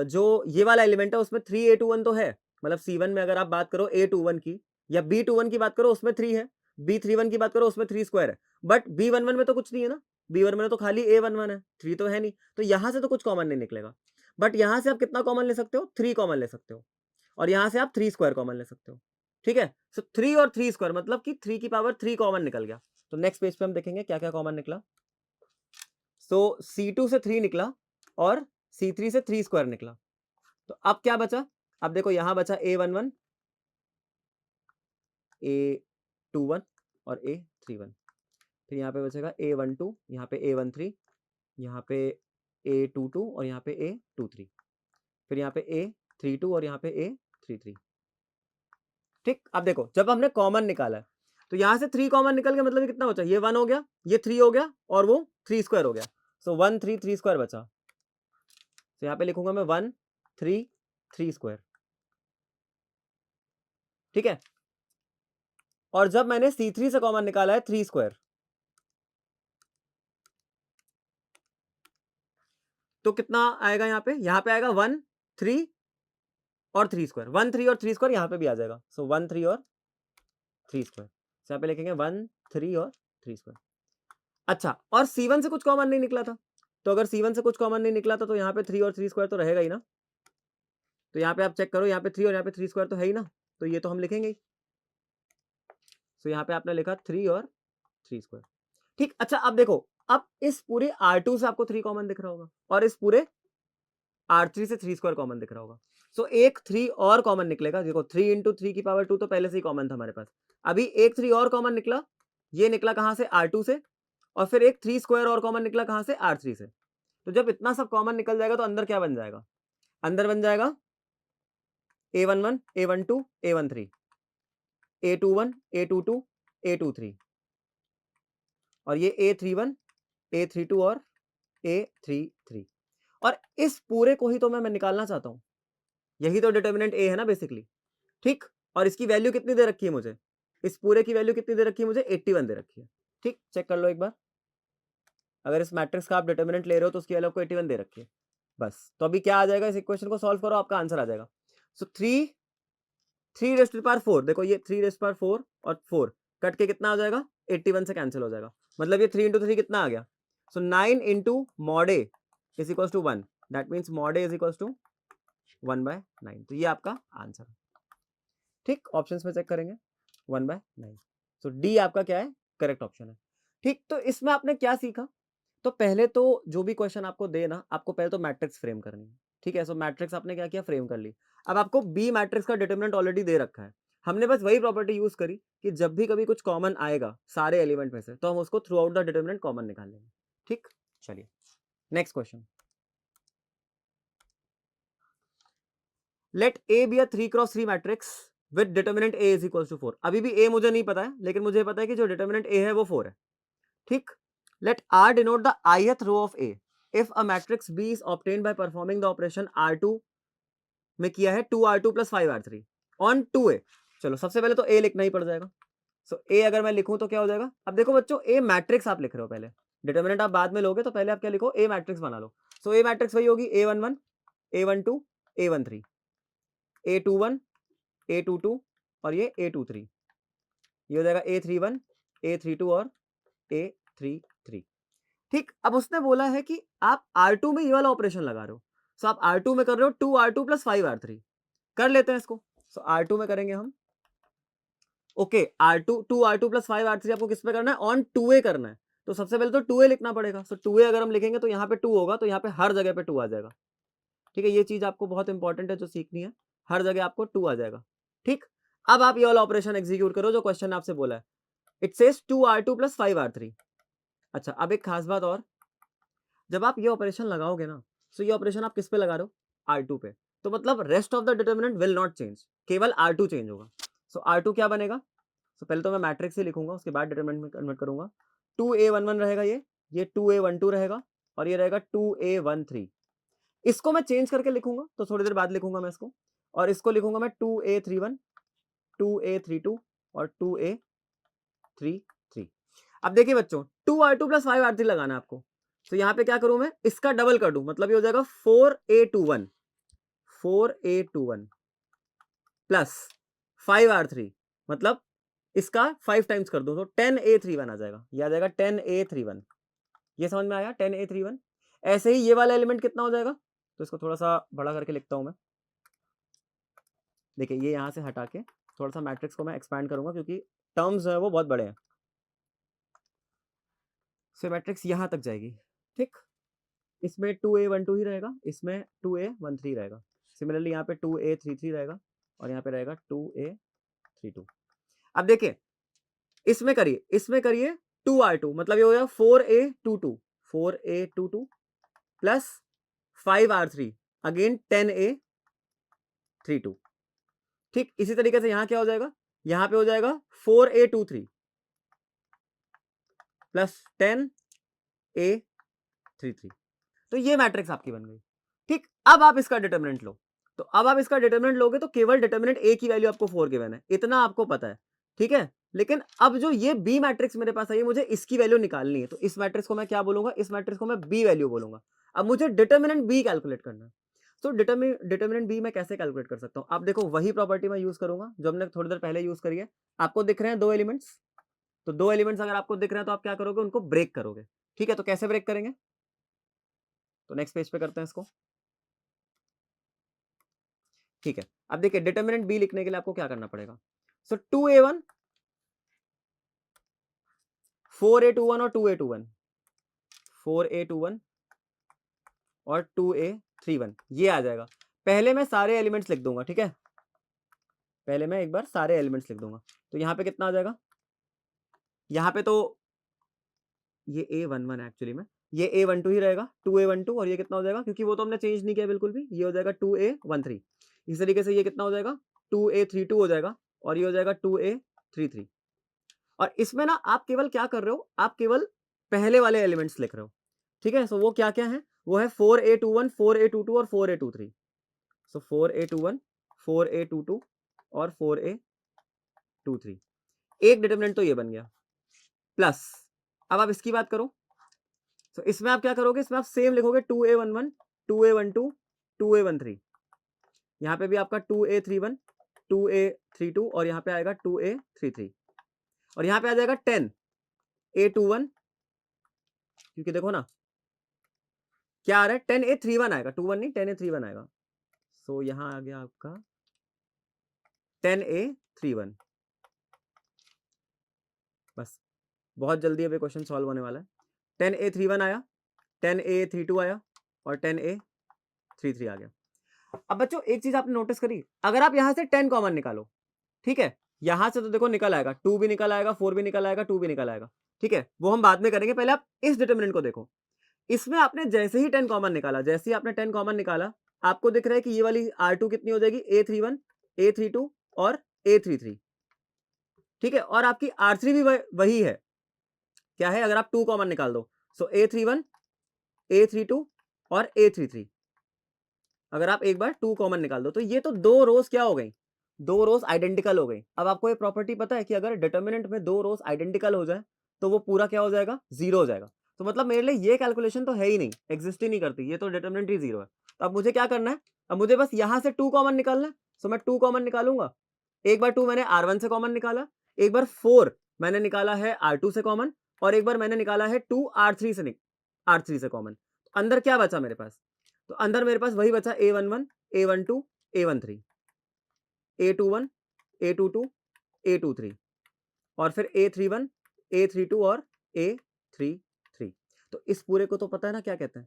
[SPEAKER 1] जो ये वाला एलिमेंट है उसमें 3A21 तो है। मतलब C1 में अगर आप बात करो A21 की या B21 की बात करो उसमें 3 है, B31 की बात करो उसमें 3 स्क्वायर है, बट B11 में तो कुछ नहीं है ना। B11 में तो खाली A11 है, 3 तो है नहीं, तो यहां से तो कुछ कॉमन नहीं निकलेगा। बट यहां से आप कितना कॉमन ले सकते हो, 3 कॉमन ले सकते हो, और यहां से आप 3 स्क्वायर कॉमन ले सकते हो। ठीक है, सो 3 और 3 स्क्वायर मतलब कि 3 की पावर 3 कॉमन निकल गया। तो नेक्स्ट पेज पे हम देखेंगे क्या क्या कॉमन निकला। सो C2 से 3 निकला और C3 से 3 स्क्वायर निकला। तो अब क्या बचा, अब देखो यहां बचा A11, A21 और A31। फिर यहाँ पे बचेगा A12, यहाँ पे A13, यहाँ पे A22 और यहाँ पे A23, फिर यहाँ पे A32 और यहाँ पे A33। ठीक, अब देखो जब हमने कॉमन निकाला है तो यहां से 3 कॉमन निकल गया, मतलब ये कितना बचा, ये 1 हो गया, ये 3 हो गया और वो 3 स्क्वायर हो गया। सो 1 3 3 स्क्वायर बचा। तो यहाँ पे लिखूंगा मैं 1 3 3 स्क्वायर, ठीक है। और जब मैंने C3 से कॉमन निकाला है 3 स्क्वायर, तो कितना आएगा यहाँ पे आएगा 1 3 और 3 स्क्वायर, 1 3 और 3 स्क्वायर यहाँ पे भी आ जाएगा। सो 1 3 और 3 स्क्वायर, यहाँ पे लिखेंगे 1 3 और 3 स्क्वायर। अच्छा, और C1 से कुछ कॉमन नहीं निकला था, तो अगर C1 से कुछ कॉमन नहीं निकला था तो यहाँ पे 3 और 3 स्क्वायर तो रहेगा ही ना। तो यहाँ पे आप चेक करो, यहाँ पे 3 और यहाँ पे 3 स्क्वायर तो है ही ना, तो ये तो हम लिखेंगे ही। तो यहाँ पे आपने लिखा 3 और 3 स्क्वायर, ठीक। अच्छा, अब देखो, अब इस पूरे R2 से आपको 3 कॉमन दिख रहा होगा और इस पूरे R3 से 3 स्क्वायर कॉमन दिख रहा होगा। सो एक 3 और कॉमन निकलेगा। देखो 3 इंटू 3 की पावर 2 तो पहले से ही कॉमन था हमारे पास, अभी एक 3 और कॉमन निकला, ये निकला कहां से, R2 से, और फिर एक 3 स्क्वायर और कॉमन निकला कहां से, R3 से। तो जब इतना सब कॉमन निकल जाएगा तो अंदर क्या बन जाएगा, अंदर बन जाएगा A11 A12 A13 A21 A22 A23 और ये A31 A32 और A33। और इस पूरे को ही तो मैं निकालना चाहता हूं, यही तो डिटर्मिनेंट A है ना बेसिकली, ठीक। और इसकी वैल्यू कितनी दे रखी है मुझे, इस पूरे की वैल्यू कितनी दे रखी है मुझे, 81 दे रखी है, ठीक। चेक कर लो एक बार, अगर इस मैट्रिक्स का आप डिटर्मिनेंट ले रहे हो तो उसकी वैल्यू आपको 81 दे रखी है बस। तो अभी क्या आ जाएगा, इस इक्वेशन को सॉल्व करो, आपका आंसर आ जाएगा। सो 3 रेज़ टू द पावर 4, देखो ये 3 रेज़ टू द पावर 4 और 4 कट के कितना आ जाएगा, 81 से कैंसिल हो जाएगा, मतलब ये 3 इंटू 3 कितना आ गया। So 9 into mod A is equal to 1, that means mod A is equal to 1/9। तो ये आपका आंसर है, ठीक। ऑप्शंस में चेक करेंगे 1/9। सो डी आपका क्या है, करेक्ट ऑप्शन है, ठीक। तो इसमें आपने क्या सीखा, तो पहले तो जो भी क्वेश्चन आपको दे ना, आपको पहले तो मैट्रिक्स फ्रेम करनी है, ठीक है। सो मैट्रिक्स आपने क्या किया, फ्रेम कर ली। अब आपको बी मैट्रिक्स का डिटरमिनेंट ऑलरेडी दे रखा है, हमने बस वही प्रॉपर्टी यूज करी कि जब भी कभी कुछ कॉमन आएगा सारे एलिमेंट में से, तो हम उसको throughout the determinant common निकाल लेंगे, ठीक। चलिए next question, let A be a 3x3 matrix with determinant A is equal to 4। अभी भी ए मुझे नहीं पता है, लेकिन मुझे पता है कि जो डिटरमिनेंट ए है वो 4 है, ठीक। Let R denote the ith row of A if a matrix B is obtained by performing the operation R2 में किया है 2R2 plus 5R3 on 2A। चलो सबसे पहले तो ए लिखना ही पड़ जाएगा। सो ए अगर मैं लिखूं तो क्या हो जाएगा, अब देखो बच्चों, ए मैट्रिक्स आप लिख रहे हो, पहले डिटरमिनेंट आप बाद में लोगे, तो पहले आप क्या लिखो, ए मैट्रिक्स बना लो। सो ए मैट्रिक्स वही होगी A11 A12 A13 A21 A22 और ये A23, ये हो जाएगा A31 A32 और A33, ठीक। अब उसने बोला है कि आप R2 में ये वाला ऑपरेशन लगा रहे हो, सो आप R2 में कर रहे हो 2R2 प्लस 5R3, कर लेते हैं इसको। सो R2 में करेंगे हम, okay, R2 2R2 plus 5R3 आपको किस पे करना है, ऑन 2A करना है, तो सबसे पहले तो 2A लिखना पड़ेगा। सो 2A अगर हम लिखेंगे तो यहाँ पे 2 होगा, तो यहाँ पे हर जगह पे 2 आ जाएगा, ठीक है। ये चीज आपको बहुत इंपॉर्टेंट है जो सीखनी है, हर जगह आपको 2 आ जाएगा, ठीक। अब आप ये वाला ऑपरेशन एग्जीक्यूट करो जो क्वेश्चन ने आपसे बोला है, it says 2R2 plus 5R3। अच्छा, अब एक खास बात और, जब आप ये ऑपरेशन लगाओगे ना, तो ये ऑपरेशन आप किस पे लगा रहे हो, R2 पे, तो मतलब rest of the determinant will not change, केवल R2 चेंज होगा। सो R2 क्या बनेगा, तो पहले तो मैं मैट्रिक्स ही लिखूंगा, उसके बाद डिटरमिनेंट में कन्वर्ट करूंगा। 2A11 रहेगा, ये 2A12 रहेगा और ये रहेगा 2A13। इसको मैं चेंज करके लिखूंगा, तो थोड़ी देर बाद लिखूंगा मैं इसको, और इसको लिखूंगा मैं 2A31 2A32 और 2A33। अब देखिए बच्चों, 2R2 प्लस 5R3 लगाना है आपको, तो यहाँ पे क्या करूं मैं, इसका डबल कर दूं, मतलब ये हो जाएगा 4A21 प्लस 5R3, मतलब इसका 5 टाइम्स कर दो तो 10A31 आ जाएगा, ये आ जाएगा 10A31। ये समझ में आया, 10A31। ऐसे ही ये वाला एलिमेंट कितना हो जाएगा, तो इसको थोड़ा सा बड़ा करके लिखता हूं मैं। देखिए ये यहां से हटा के थोड़ा सा मैट्रिक्स को मैं एक्सपैंड करूंगा, क्योंकि टर्म्स जो है वो बहुत बड़े हैं। सो मैट्रिक्स यहां तक जाएगी, ठीक। इसमें 2A12 ही रहेगा, इसमें 2A13 रहेगा, सिमिलरली यहाँ पे 2A33 रहेगा और यहाँ पे रहेगा 2A32। अब देखिए इसमें करिए 2R2, मतलब ये हो गया 4A22 plus 5R3 again 10A32, ठीक। इसी तरीके से यहां क्या हो जाएगा, यहां पे हो जाएगा 4A23 प्लस 10A33। तो ये मैट्रिक्स आपकी बन गई, ठीक। अब आप इसका डिटरमिनेंट लो, तो अब आप इसका डिटरमिनेंट लोगे तो केवल डिटरमिनेंट ए की वैल्यू आपको 4 गिवन है, इतना आपको पता है, ठीक है। लेकिन अब जो ये बी मैट्रिक्स मेरे पास आई है, मुझे इसकी वैल्यू निकालनी है, तो इस मैट्रिक्स को मैं क्या बोलूंगा, इस मैट्रिक्स को मैं बी वैल्यू बोलूंगा। अब मुझे डिटरमिनेंट बी कैलकुलेट करना है। तो डिटरमिनेंट बी मैं कैसे कैलकुलेट कर सकता हूँ, आप देखो वही प्रॉपर्टी मैं यूज करूंगा जो हमने थोड़ी देर पहले यूज करी है। आपको दिख रहे हैं दो एलिमेंट्स, तो दो एलिमेंट्स अगर आपको दिख रहे हैं तो आप क्या करोगे, उनको ब्रेक करोगे, ठीक है। तो कैसे ब्रेक करेंगे, तो नेक्स्ट पेज पे करते हैं इसको, ठीक है। अब देखिए डिटरमिनेंट बी लिखने के लिए आपको क्या करना पड़ेगा, सो 2a1 4a21 और 2a21 4a21 और 2a31 ये आ जाएगा। पहले मैं सारे एलिमेंट्स लिख दूंगा, ठीक है, पहले मैं एक बार सारे एलिमेंट्स लिख दूंगा। तो यहाँ पे कितना आ जाएगा, यहाँ पे तो ये a11 है एक्चुअली में, ये a12 ही रहेगा 2a12, और ये कितना हो जाएगा, क्योंकि वो तो हमने चेंज नहीं किया बिल्कुल भी, ये हो जाएगा 2a13। इस तरीके से ये कितना हो जाएगा 2a32 हो जाएगा, और ये हो जाएगा 2a33। और इसमें ना आप केवल क्या कर रहे हो, आप केवल पहले वाले एलिमेंट्स लिख रहे हो, ठीक है। सो वो क्या क्या है, वो है 4a21 4a22 और 4a23। सो 4a21 4a22 और 4a23, एक डिटरमिनेंट तो ये बन गया। प्लस अब आप इसकी बात करो, तो इसमें आप क्या करोगे, इसमें आप सेम लिखोगे 2a11 2a12 2a13, यहाँ पे भी आपका 2a31 2a32 और यहाँ पे आएगा 2a33, और यहाँ पे आ जाएगा 10a21, क्योंकि देखो ना क्या आ रहा है 10a31 आएगा, 21 नहीं 10a31 आएगा। सो यहाँ आ गया आपका 10a31। बस बहुत जल्दी अब ये क्वेश्चन सॉल्व होने वाला है। 10a31 आया, 10a32 आया और 10a33 आ गया। अब बच्चों एक चीज आपने नोटिस करी, अगर आप यहां से 10 कॉमन निकालो, ठीक है, यहां से तो देखो निकल आएगा, 2 भी निकल आएगा, 4 भी निकल आएगा, 2 भी निकल आएगा, ठीक है, वो हम बाद में करेंगे। पहले आप इस डिटरमिनेंट को देखो, इसमें आपने जैसे ही 10 कॉमन निकाला, जैसे ही आपने 10 कॉमन निकाला, आपको दिख रहा है कि ये वाली R2 कितनी हो जाएगी, A31 A32 और A33, ठीक है। और आपकी R3 भी वही है, क्या है, अगर आप 2 कॉमन निकाल दो, सो A31 A32 और A33, अगर आप एक बार 2 कॉमन निकाल दो, तो ये तो दो रोज क्या हो गई, दो रोज आइडेंटिकल हो गई। अब आपको ये प्रॉपर्टी पता है कि अगर डिटर्मिनेंट में दो रोज आइडेंटिकल हो जाए तो वो पूरा क्या हो जाएगा, जीरो हो जाएगा। तो मतलब मेरे लिए ये कैलकुलेशन तो है ही नहीं, एग्जिस्ट ही नहीं करती, ये तो डिटर्मिनेंट ही जीरो है। तो अब मुझे क्या करना है, अब मुझे बस यहां से 2 कॉमन निकालना है। सो मैं 2 कॉमन निकालूंगा, एक बार 2 मैंने R1 से कॉमन निकाला, एक बार 4 मैंने निकाला है R2 से कॉमन, और एक बार मैंने निकाला है 2 R3 से कॉमन। अंदर क्या बचा मेरे पास, तो अंदर मेरे पास वही बचा A11 A12 A13 A21 A22 A23 और फिर A31 A32 और A33। तो इस पूरे को तो पता है ना क्या कहते हैं,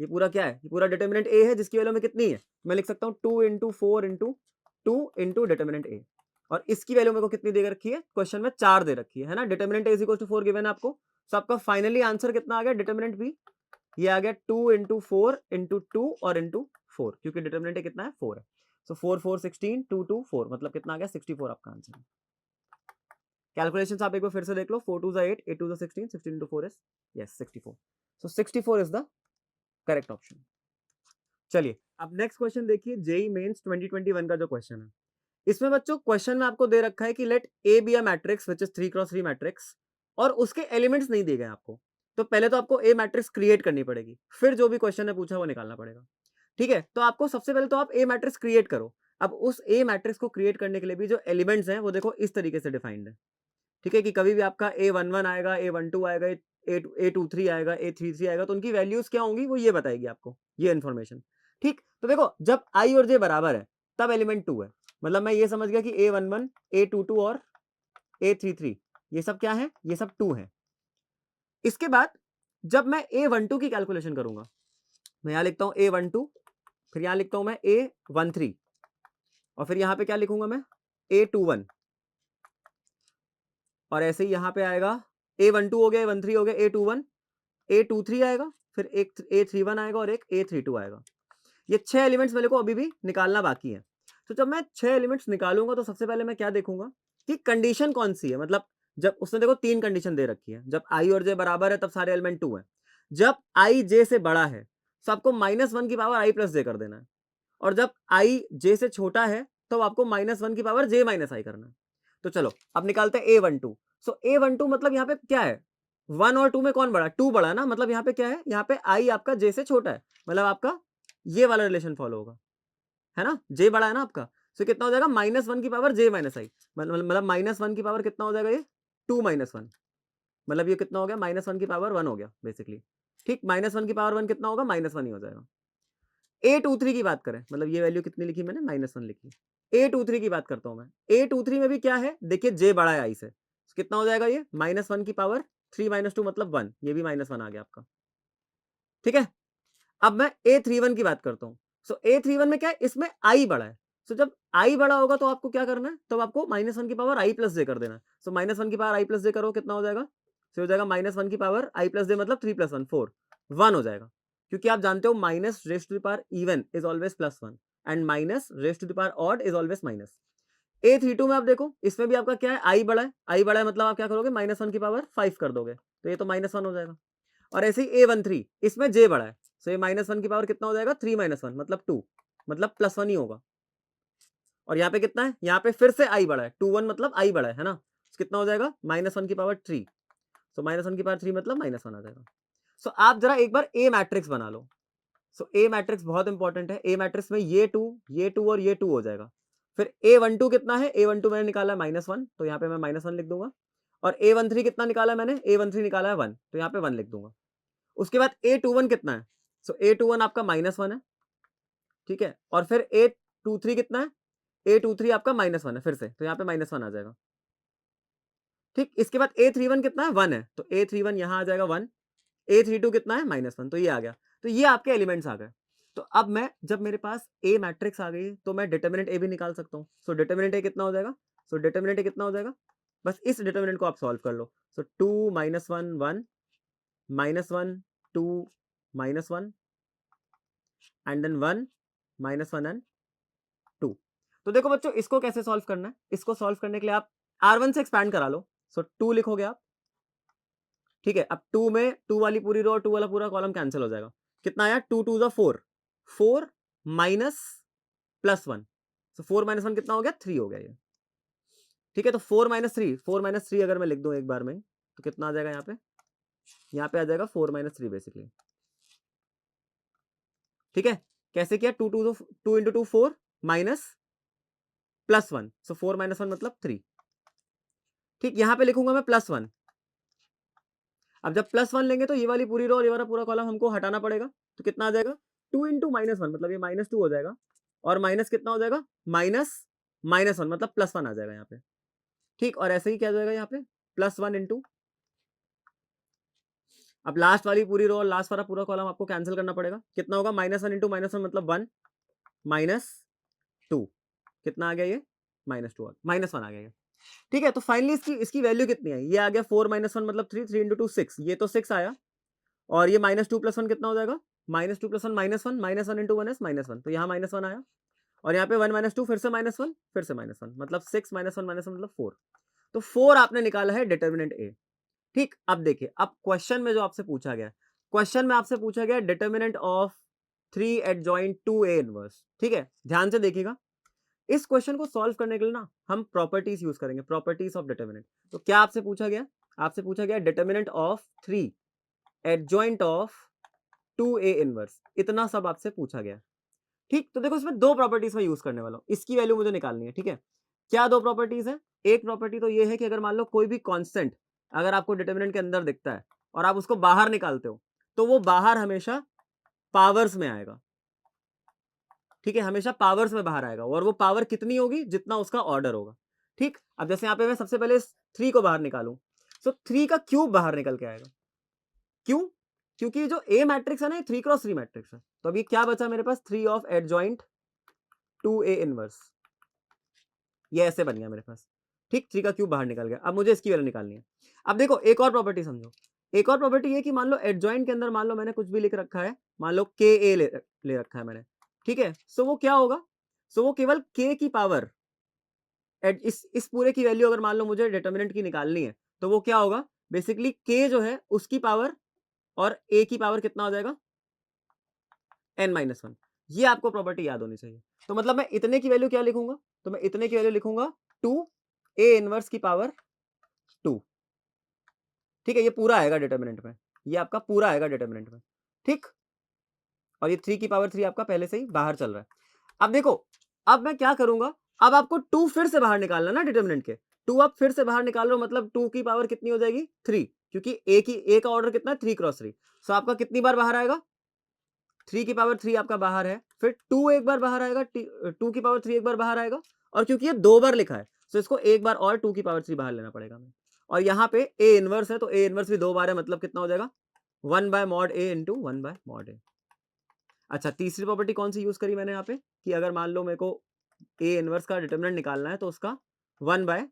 [SPEAKER 1] ये पूरा क्या है, ये पूरा डिटर्मिनेंट A है, जिसकी वैल्यू में कितनी है, मैं लिख सकता हूँ 2 into 4 into 2 into determinant A, और इसकी वैल्यू मेरे को कितनी दे रखी है, क्वेश्चन में 4 दे रखी है ना। Determinant A is equal to 4 given है आपको। तो आपका फाइनली आंसर कितना आ गया, डिटर्मिनेंट B ये आ गया 2 इंटू 4 इंटू 2 और इंटू 4, क्योंकि डिटर्मिनेंट कितना है 4 है। सो 4 4 16 2 2 4, मतलब कितना आ गया 64 आपका आंसर है। कैलकुलेशंस आप एक बार फिर से देख लो, 4 2 8 8 2 16 16 into 4 is yes 64। So 64 is the correct option. चलिए अब नेक्स्ट क्वेश्चन देखिए, जेई मेंस 2021 का जो क्वेश्चन है, इसमें बच्चों क्वेश्चन में आपको दे रखा है कि let A be a matrix which is 3x3 matrix, और उसके एलिमेंट्स नहीं दिए गए आपको। तो पहले तो आपको ए मैट्रिक्स क्रिएट करनी पड़ेगी, फिर जो भी क्वेश्चन है पूछा वो निकालना पड़ेगा, ठीक है। तो आपको सबसे पहले तो आप ए मैट्रिक्स क्रिएट करो। अब उस ए मैट्रिक्स को क्रिएट करने के लिए भी जो एलिमेंट्स हैं वो देखो इस तरीके से डिफाइंड है, ठीक है, कि कभी भी आपका A11 आएगा, A12 आएगा, A23 आएगा, A33 आएगा, तो उनकी वैल्यूज क्या होंगी वो ये बताएगी आपको ये इन्फॉर्मेशन, ठीक। तो देखो जब I और J बराबर है तब एलिमेंट 2 है, मतलब मैं ये समझ गया कि A11 A22 और A33 ये सब क्या है, ये सब 2 है। इसके बाद जब मैं A12 की कैलकुलेशन करूंगा, मैं यहां लिखता हूं A12, फिर यहां लिखता हूं मैं A13, और फिर यहां पे क्या लिखूंगा मैं A21, और ऐसे ही यहां पे आएगा A12 हो गया, A13 हो गया, A21 A23 आएगा, फिर एक A31 आएगा और एक A32 आएगा। ये 6 एलिमेंट्स मेरे को अभी भी निकालना बाकी है। तो जब मैं 6 एलिमेंट्स निकालूंगा तो सबसे पहले मैं क्या देखूंगा कि कंडीशन कौन सी है, मतलब जब उसने देखो 3 कंडीशन दे रखी है, जब I और J बराबर है तब सारे एलिमेंट 2 है, जब I J से बड़ा है तो आपको -1 की पावर I प्लस J कर देना है, और जब i j से छोटा है तो आपको -1 की पावर j माइनस आई करना है। तो चलो अब निकालते हैं a12। सो a12 मतलब यहाँ पे क्या है, 1 और 2 में कौन बड़ा, 2 बड़ा ना, मतलब यहाँ पे क्या है, यहाँ पे i आपका j से छोटा है, मतलब आपका ये वाला रिलेशन फॉलो होगा, है ना, j बड़ा है ना आपका। सो कितना हो जाएगा, -1 की पावर j माइनस आई, मतलब -1 की पावर कितना हो जाएगा ये, 2 - 1, मतलब ये कितना हो गया, -1 की पावर 1 हो गया बेसिकली। ठीक, -1 की पावर 1 कितना होगा, -1 ही हो जाएगा। A23 की बात करें, मतलब ये वैल्यू कितनी लिखी मैंने, -1 लिखी। A23 की बात करता हूं मैं। A23 में भी क्या है, देखिए j बड़ा है i से, तो कितना हो जाएगा ये, -1 की पावर 3 - 2 मतलब 1, ये भी -1 आ गया आपका। ठीक है, अब मैं A31 की बात करता हूँ। सो A31 में क्या है, इसमें i बड़ा है। सो जब i बड़ा होगा तो आपको क्या करना है, तब आपको -1 की पावर i प्लस j कर देना है। सो -1 की पावर i प्लस j करो, कितना हो जाएगा, हो जाएगा -1 की पावर i प्लस j मतलब 3 + 1 4, 1 हो जाएगा। क्योंकि आप जानते हो minus raise to the power even is always +1 and minus raise to the power odd is always minus. A32 में आप देखो, इसमें भी आपका क्या है, i बड़ा है, i बड़ा है मतलब आप क्या करोगे, -1 की पावर 5 कर दोगे, तो ये तो -1 हो जाएगा। और ऐसे ही A13, इसमें j बड़ा है, सो ये -1 की पावर कितना हो जाएगा, 3 - 1 मतलब 2, मतलब +1 ही होगा। और यहाँ पे कितना है, यहाँ पे फिर से i बड़ा है, 2 1 मतलब i बड़ा है ना, तो कितना हो जाएगा, -1 की पावर 3, सो -1 की पावर 3 मतलब -1 आ जाएगा। सो आप जरा एक बार ए मैट्रिक्स बना लो। सो ए मैट्रिक्स बहुत इंपॉर्टेंट है। ए मैट्रिक्स में ये टू और ये टू हो जाएगा। फिर A12 कितना है, A12 मैंने निकाला है -1, तो यहाँ पे मैं -1 लिख दूंगा। और A13 कितना निकाला है मैंने, A13 निकाला है 1, तो यहाँ पे 1 लिख दूंगा। उसके बाद A21 कितना है, सो A21 आपका -1 है, ठीक है। और फिर A23 कितना है, A23 आपका -1 है फिर से, तो यहाँ पे -1 आ जाएगा, ठीक। इसके बाद A31 कितना है, 1 है, तो A31 यहाँ आ जाएगा 1। A32 कितना है, -1, तो ये आ गया। तो ये आपके एलिमेंट्स आ गए। तो अब मैं, जब मेरे पास ए मैट्रिक्स आ गई, तो मैं डिटर्मिनेंट ए भी निकाल सकता हूँ। सो डिटर्मिनेंट ए कितना हो जाएगा, सो डिटर्मिनेंट ए कितना हो जाएगा, बस इस डिटर्मिनेंट को आप सॉल्व कर लो। सो 2 - 1 1 -1 2 -1 एंड देन 1 -1 एंड 2। तो देखो बच्चों, इसको कैसे सॉल्व करना है, इसको सॉल्व करने के लिए आप R1 से एक्सपैंड करा लो। सो 2 लिखोगे आप, ठीक है। अब 2 में 2 वाली पूरी रो और 2 वाला पूरा कॉलम कैंसिल हो जाएगा। कितना आया, 2 2 4, 4 माइनस +1, सो 4 - 1 कितना हो गया, 3 हो गया ये, ठीक है। तो 4 - 3, 4 - 3 अगर मैं लिख दूं एक बार में, तो कितना आ जाएगा, यहाँ पे आ जाएगा 4 - 3 बेसिकली, ठीक है। कैसे किया, 2 2 2 इंटू 2 4 माइनस +1, सो 4 - 1 मतलब 3, ठीक। यहां पे लिखूंगा मैं +1। अब जब +1 लेंगे तो ये वाली पूरी रो और ये वाला पूरा कॉलम हमको हटाना पड़ेगा, तो कितना आ जाएगा, 2 इंटू -1 मतलब ये -2 हो जाएगा, और माइनस कितना हो जाएगा, माइनस -1 मतलब +1 आ जाएगा यहाँ पे, ठीक। और ऐसे ही क्या जाएगा यहाँ पे, +1 इंटू, अब लास्ट वाली पूरी रो और लास्ट वाला पूरा कॉलम आपको कैंसिल करना पड़ेगा। कितना होगा, -1 इंटू -1 मतलब 1 -2, कितना आ गया ये, -2 -1 आ गया ये, ठीक है। तो फाइनली इसकी इसकी वैल्यू कितनी है, ये आ गया 4 - 1 मतलब 3, 3 इंटू 2 6, ये तो 6 आया। और ये -2 + 1 कितना हो जाएगा, -2 + 1 -1, -1 इंटू 1 इज -1, तो यहाँ -1 आया। और यहाँ पे 1 - 2 फिर से -1, फिर से -1, मतलब 6 - 1 -1 मतलब 4। तो 4 आपने निकाला है डिटर्मिनेंट ए, ठीक। अब देखिए, अब क्वेश्चन में जो आपसे पूछा गया, क्वेश्चन में आपसे पूछा गया determinant of 3 adjoint 2A inverse, ठीक है। ध्यान से देखिएगा, इस क्वेश्चन को सॉल्व करने के लिए ना हम प्रॉपर्टीज यूज करेंगे, प्रॉपर्टीज ऑफ डिटर्मिनेंट। तो क्या आपसे पूछा गया, आपसे पूछा गया determinant of 3 adjoint of 2A inverse, इतना सब आपसे पूछा गया, ठीक। तो देखो, इसमें दो प्रॉपर्टीज में यूज करने वाला हूं, इसकी वैल्यू मुझे निकालनी है, ठीक है। क्या दो प्रॉपर्टीज है, एक प्रॉपर्टी तो ये है कि अगर मान लो कोई भी कांस्टेंट अगर आपको डिटर्मिनेंट के अंदर दिखता है और आप उसको बाहर निकालते हो, तो वो बाहर हमेशा पावर्स में आएगा, ठीक है, हमेशा पावर्स में बाहर आएगा, और वो पावर कितनी होगी, जितना उसका ऑर्डर होगा, ठीक। अब जैसे यहाँ पे मैं सबसे पहले 3 को बाहर निकालूं, तो 3 का क्यूब बाहर निकल के आएगा, क्यों, क्योंकि जो ए मैट्रिक्स है ना, 3 × 3 मैट्रिक्स है। तो अभी क्या बचा मेरे पास, 3 ऑफ एडजॉइंट 2A इनवर्स, ये ऐसे बन गया मेरे पास, ठीक। 3 का क्यूब बाहर निकल गया। अब मुझे इसकी वैल्यू निकालनी है। अब देखो, एक और प्रॉपर्टी समझो, एक और प्रॉपर्टी ये कि मान लो एडजॉइंट के अंदर मान लो मैंने कुछ भी लिख रखा है, मान लो के ए ले रखा है मैंने, ठीक है। सो वो क्या होगा, सो वो केवल के की पावर, इस पूरे की वैल्यू अगर मान लो मुझे डिटर्मिनेंट की निकालनी है, तो वो क्या होगा, बेसिकली के जो है उसकी पावर और ए की पावर कितना हो जाएगा, n - 1। ये आपको प्रॉपर्टी याद होनी चाहिए। तो मतलब मैं इतने की वैल्यू क्या लिखूंगा, तो मैं इतने की वैल्यू लिखूंगा 2 a इनवर्स की पावर 2। ठीक है, ये पूरा आएगा डिटर्मिनेंट में, ये आपका पूरा आएगा डिटर्मिनेंट में। ठीक, और ये 3 की पावर 3 आपका पहले से ही बाहर चल रहा है। अब देखो, अब मैं क्या करूंगा, अब आपको 2 फिर से बाहर निकालना ना डिटर्मिनेंट के। 2 आप फिर से बाहर निकाल लो, मतलब 2 की पावर कितनी हो जाएगी 3, क्योंकि ए का ऑर्डर कितना है 3 क्रॉस 3। सो आपका कितनी बार बाहर आएगा, 3 की पावर 3 आपका बाहर है, फिर 2 एक बार बाहर आएगा, 2 की पावर 3 एक बार बाहर आएगा, और क्योंकि ये 2 बार लिखा है तो इसको एक बार और 2 की पावर 3 बाहर लेना पड़ेगा हमें। और यहाँ पे ए इनवर्स है तो ए इनवर्स भी 2 बार है, मतलब कितना हो जाएगा 1 by mod A into 1 by mod A. अच्छा, तीसरी प्रॉपर्टी कौन सी यूज करी मैंने यहाँ पे, कि अगर मान लो मेरे को ए इनवर्स का डिटर्मिनेंट निकालना है तो उसका 1 बाय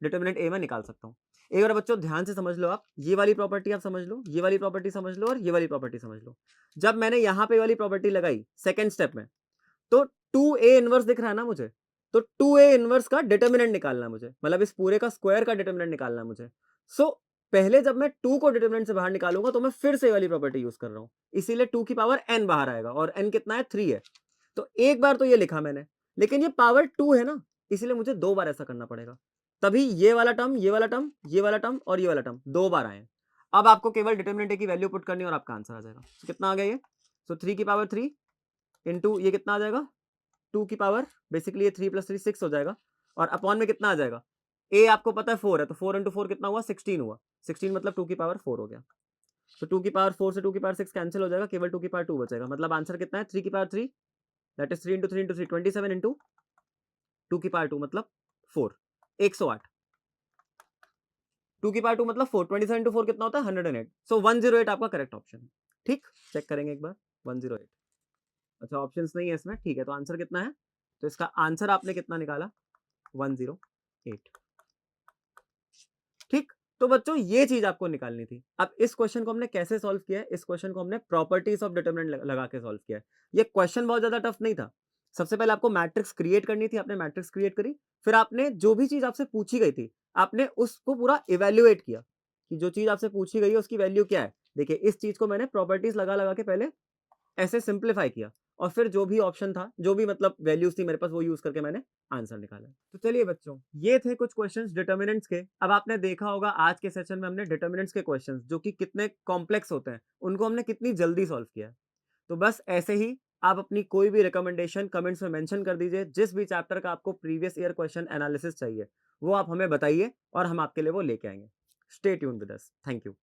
[SPEAKER 1] डिटर्मिनेंट ए में निकाल सकता हूँ। एक बार बच्चों ध्यान से समझ लो, आप ये वाली प्रॉपर्टी आप समझ लो, ये वाली प्रॉपर्टी समझ लो, और ये वाली प्रॉपर्टी समझ लो। जब मैंने यहाँ पे वाली प्रॉपर्टी लगाई सेकंड स्टेप में, तो 2a इनवर्स दिख रहा है ना मुझे, तो 2a इनवर्स का डिटर्मिनेंट निकालना है मुझे, मतलब इस पूरे का स्क्वायर का डिटर्मिनेंट निकालना है मुझे। सो पहले जब मैं 2 को डिटर्मिनेंट से बाहर निकालूंगा तो मैं फिर से ये वाली प्रॉपर्टी यूज कर रहा हूँ, इसीलिए 2 की पावर n बाहर आएगा, और n कितना है 3 है। तो एक बार तो ये लिखा मैंने, लेकिन ये पावर 2 है ना, इसलिए मुझे 2 बार ऐसा करना पड़ेगा, तभी ये वाला टर्म, ये वाला टर्म, ये वाला टर्म और ये वाला टर्म 2 बार आए। अब आपको केवल डिटर्मिनेंट की वैल्यू पुट करनी है और आपका आंसर आ जाएगा। तो कितना आ गया ये, सो 3 की पावर 3 इंटू ये कितना आ जाएगा 2 की पावर, बेसिकली ये 3 प्लस 3 6 हो जाएगा, और अपॉन में कितना आ जाएगा, ए आपको पता है 4 है, तो 4 इंटू 4 कितना हुआ 16 हुआ, 16 मतलब 2 की पावर 4 हो गया। तो 2 की पावर 4 से 2 की पावर 6 कैंसिल हो जाएगा, केवल 2 की पावर 2 बचेगा, मतलब आंसर कितना है 3 की power 3, that is 3 into 3 into 3 27 into 2 की पावर 2 मतलब 4, 108। 2 की पावर 2 मतलब 4, 27 इंटू 4 कितना होता है 108। सो 108 आपका करेक्ट ऑप्शन है। ठीक, चेक करेंगे एक बार 108। अच्छा, ऑप्शंस नहीं है इसमें, ठीक है, तो आंसर कितना है, तो इसका आंसर आपने कितना निकाला 108। ठीक, तो बच्चों ये चीज आपको निकालनी थी। अब इस क्वेश्चन को हमने कैसे सॉल्व किया है, इस क्वेश्चन को हमने प्रॉपर्टीज ऑफ डिटरमिनेंट लगा के सॉल्व किया है। ये क्वेश्चन बहुत ज्यादा टफ नहीं था। सबसे पहले आपको मैट्रिक्स क्रिएट करनी थी, आपने मैट्रिक्स क्रिएट करी, फिर आपने जो भी चीज आपसे पूछी गई थी आपने उसको पूरा इवेल्युएट किया, कि जो चीज आपसे पूछी गई है उसकी वैल्यू क्या है। देखिए, इस चीज को मैंने प्रॉपर्टीज लगा लगा के पहले ऐसे सिंप्लीफाई किया, और फिर जो भी ऑप्शन था, जो भी मतलब वैल्यूज थी मेरे पास, वो यूज करके मैंने आंसर निकाला। तो चलिए बच्चों, ये थे कुछ क्वेश्चंस डिटर्मिनेंट्स के। अब आपने देखा होगा आज के सेशन में हमने डिटर्मिनेंट्स के क्वेश्चंस जो कि कितने कॉम्प्लेक्स होते हैं, उनको हमने कितनी जल्दी सॉल्व किया है। तो बस ऐसे ही आप अपनी कोई भी रिकमेंडेशन कमेंट्स में मेंशन कर दीजिए, जिस भी चैप्टर का आपको प्रीवियस ईयर क्वेश्चन एनालिसिस चाहिए वो आप हमें बताइए, और हम आपके लिए वो लेके आएंगे। Stay tuned with us. Thank you.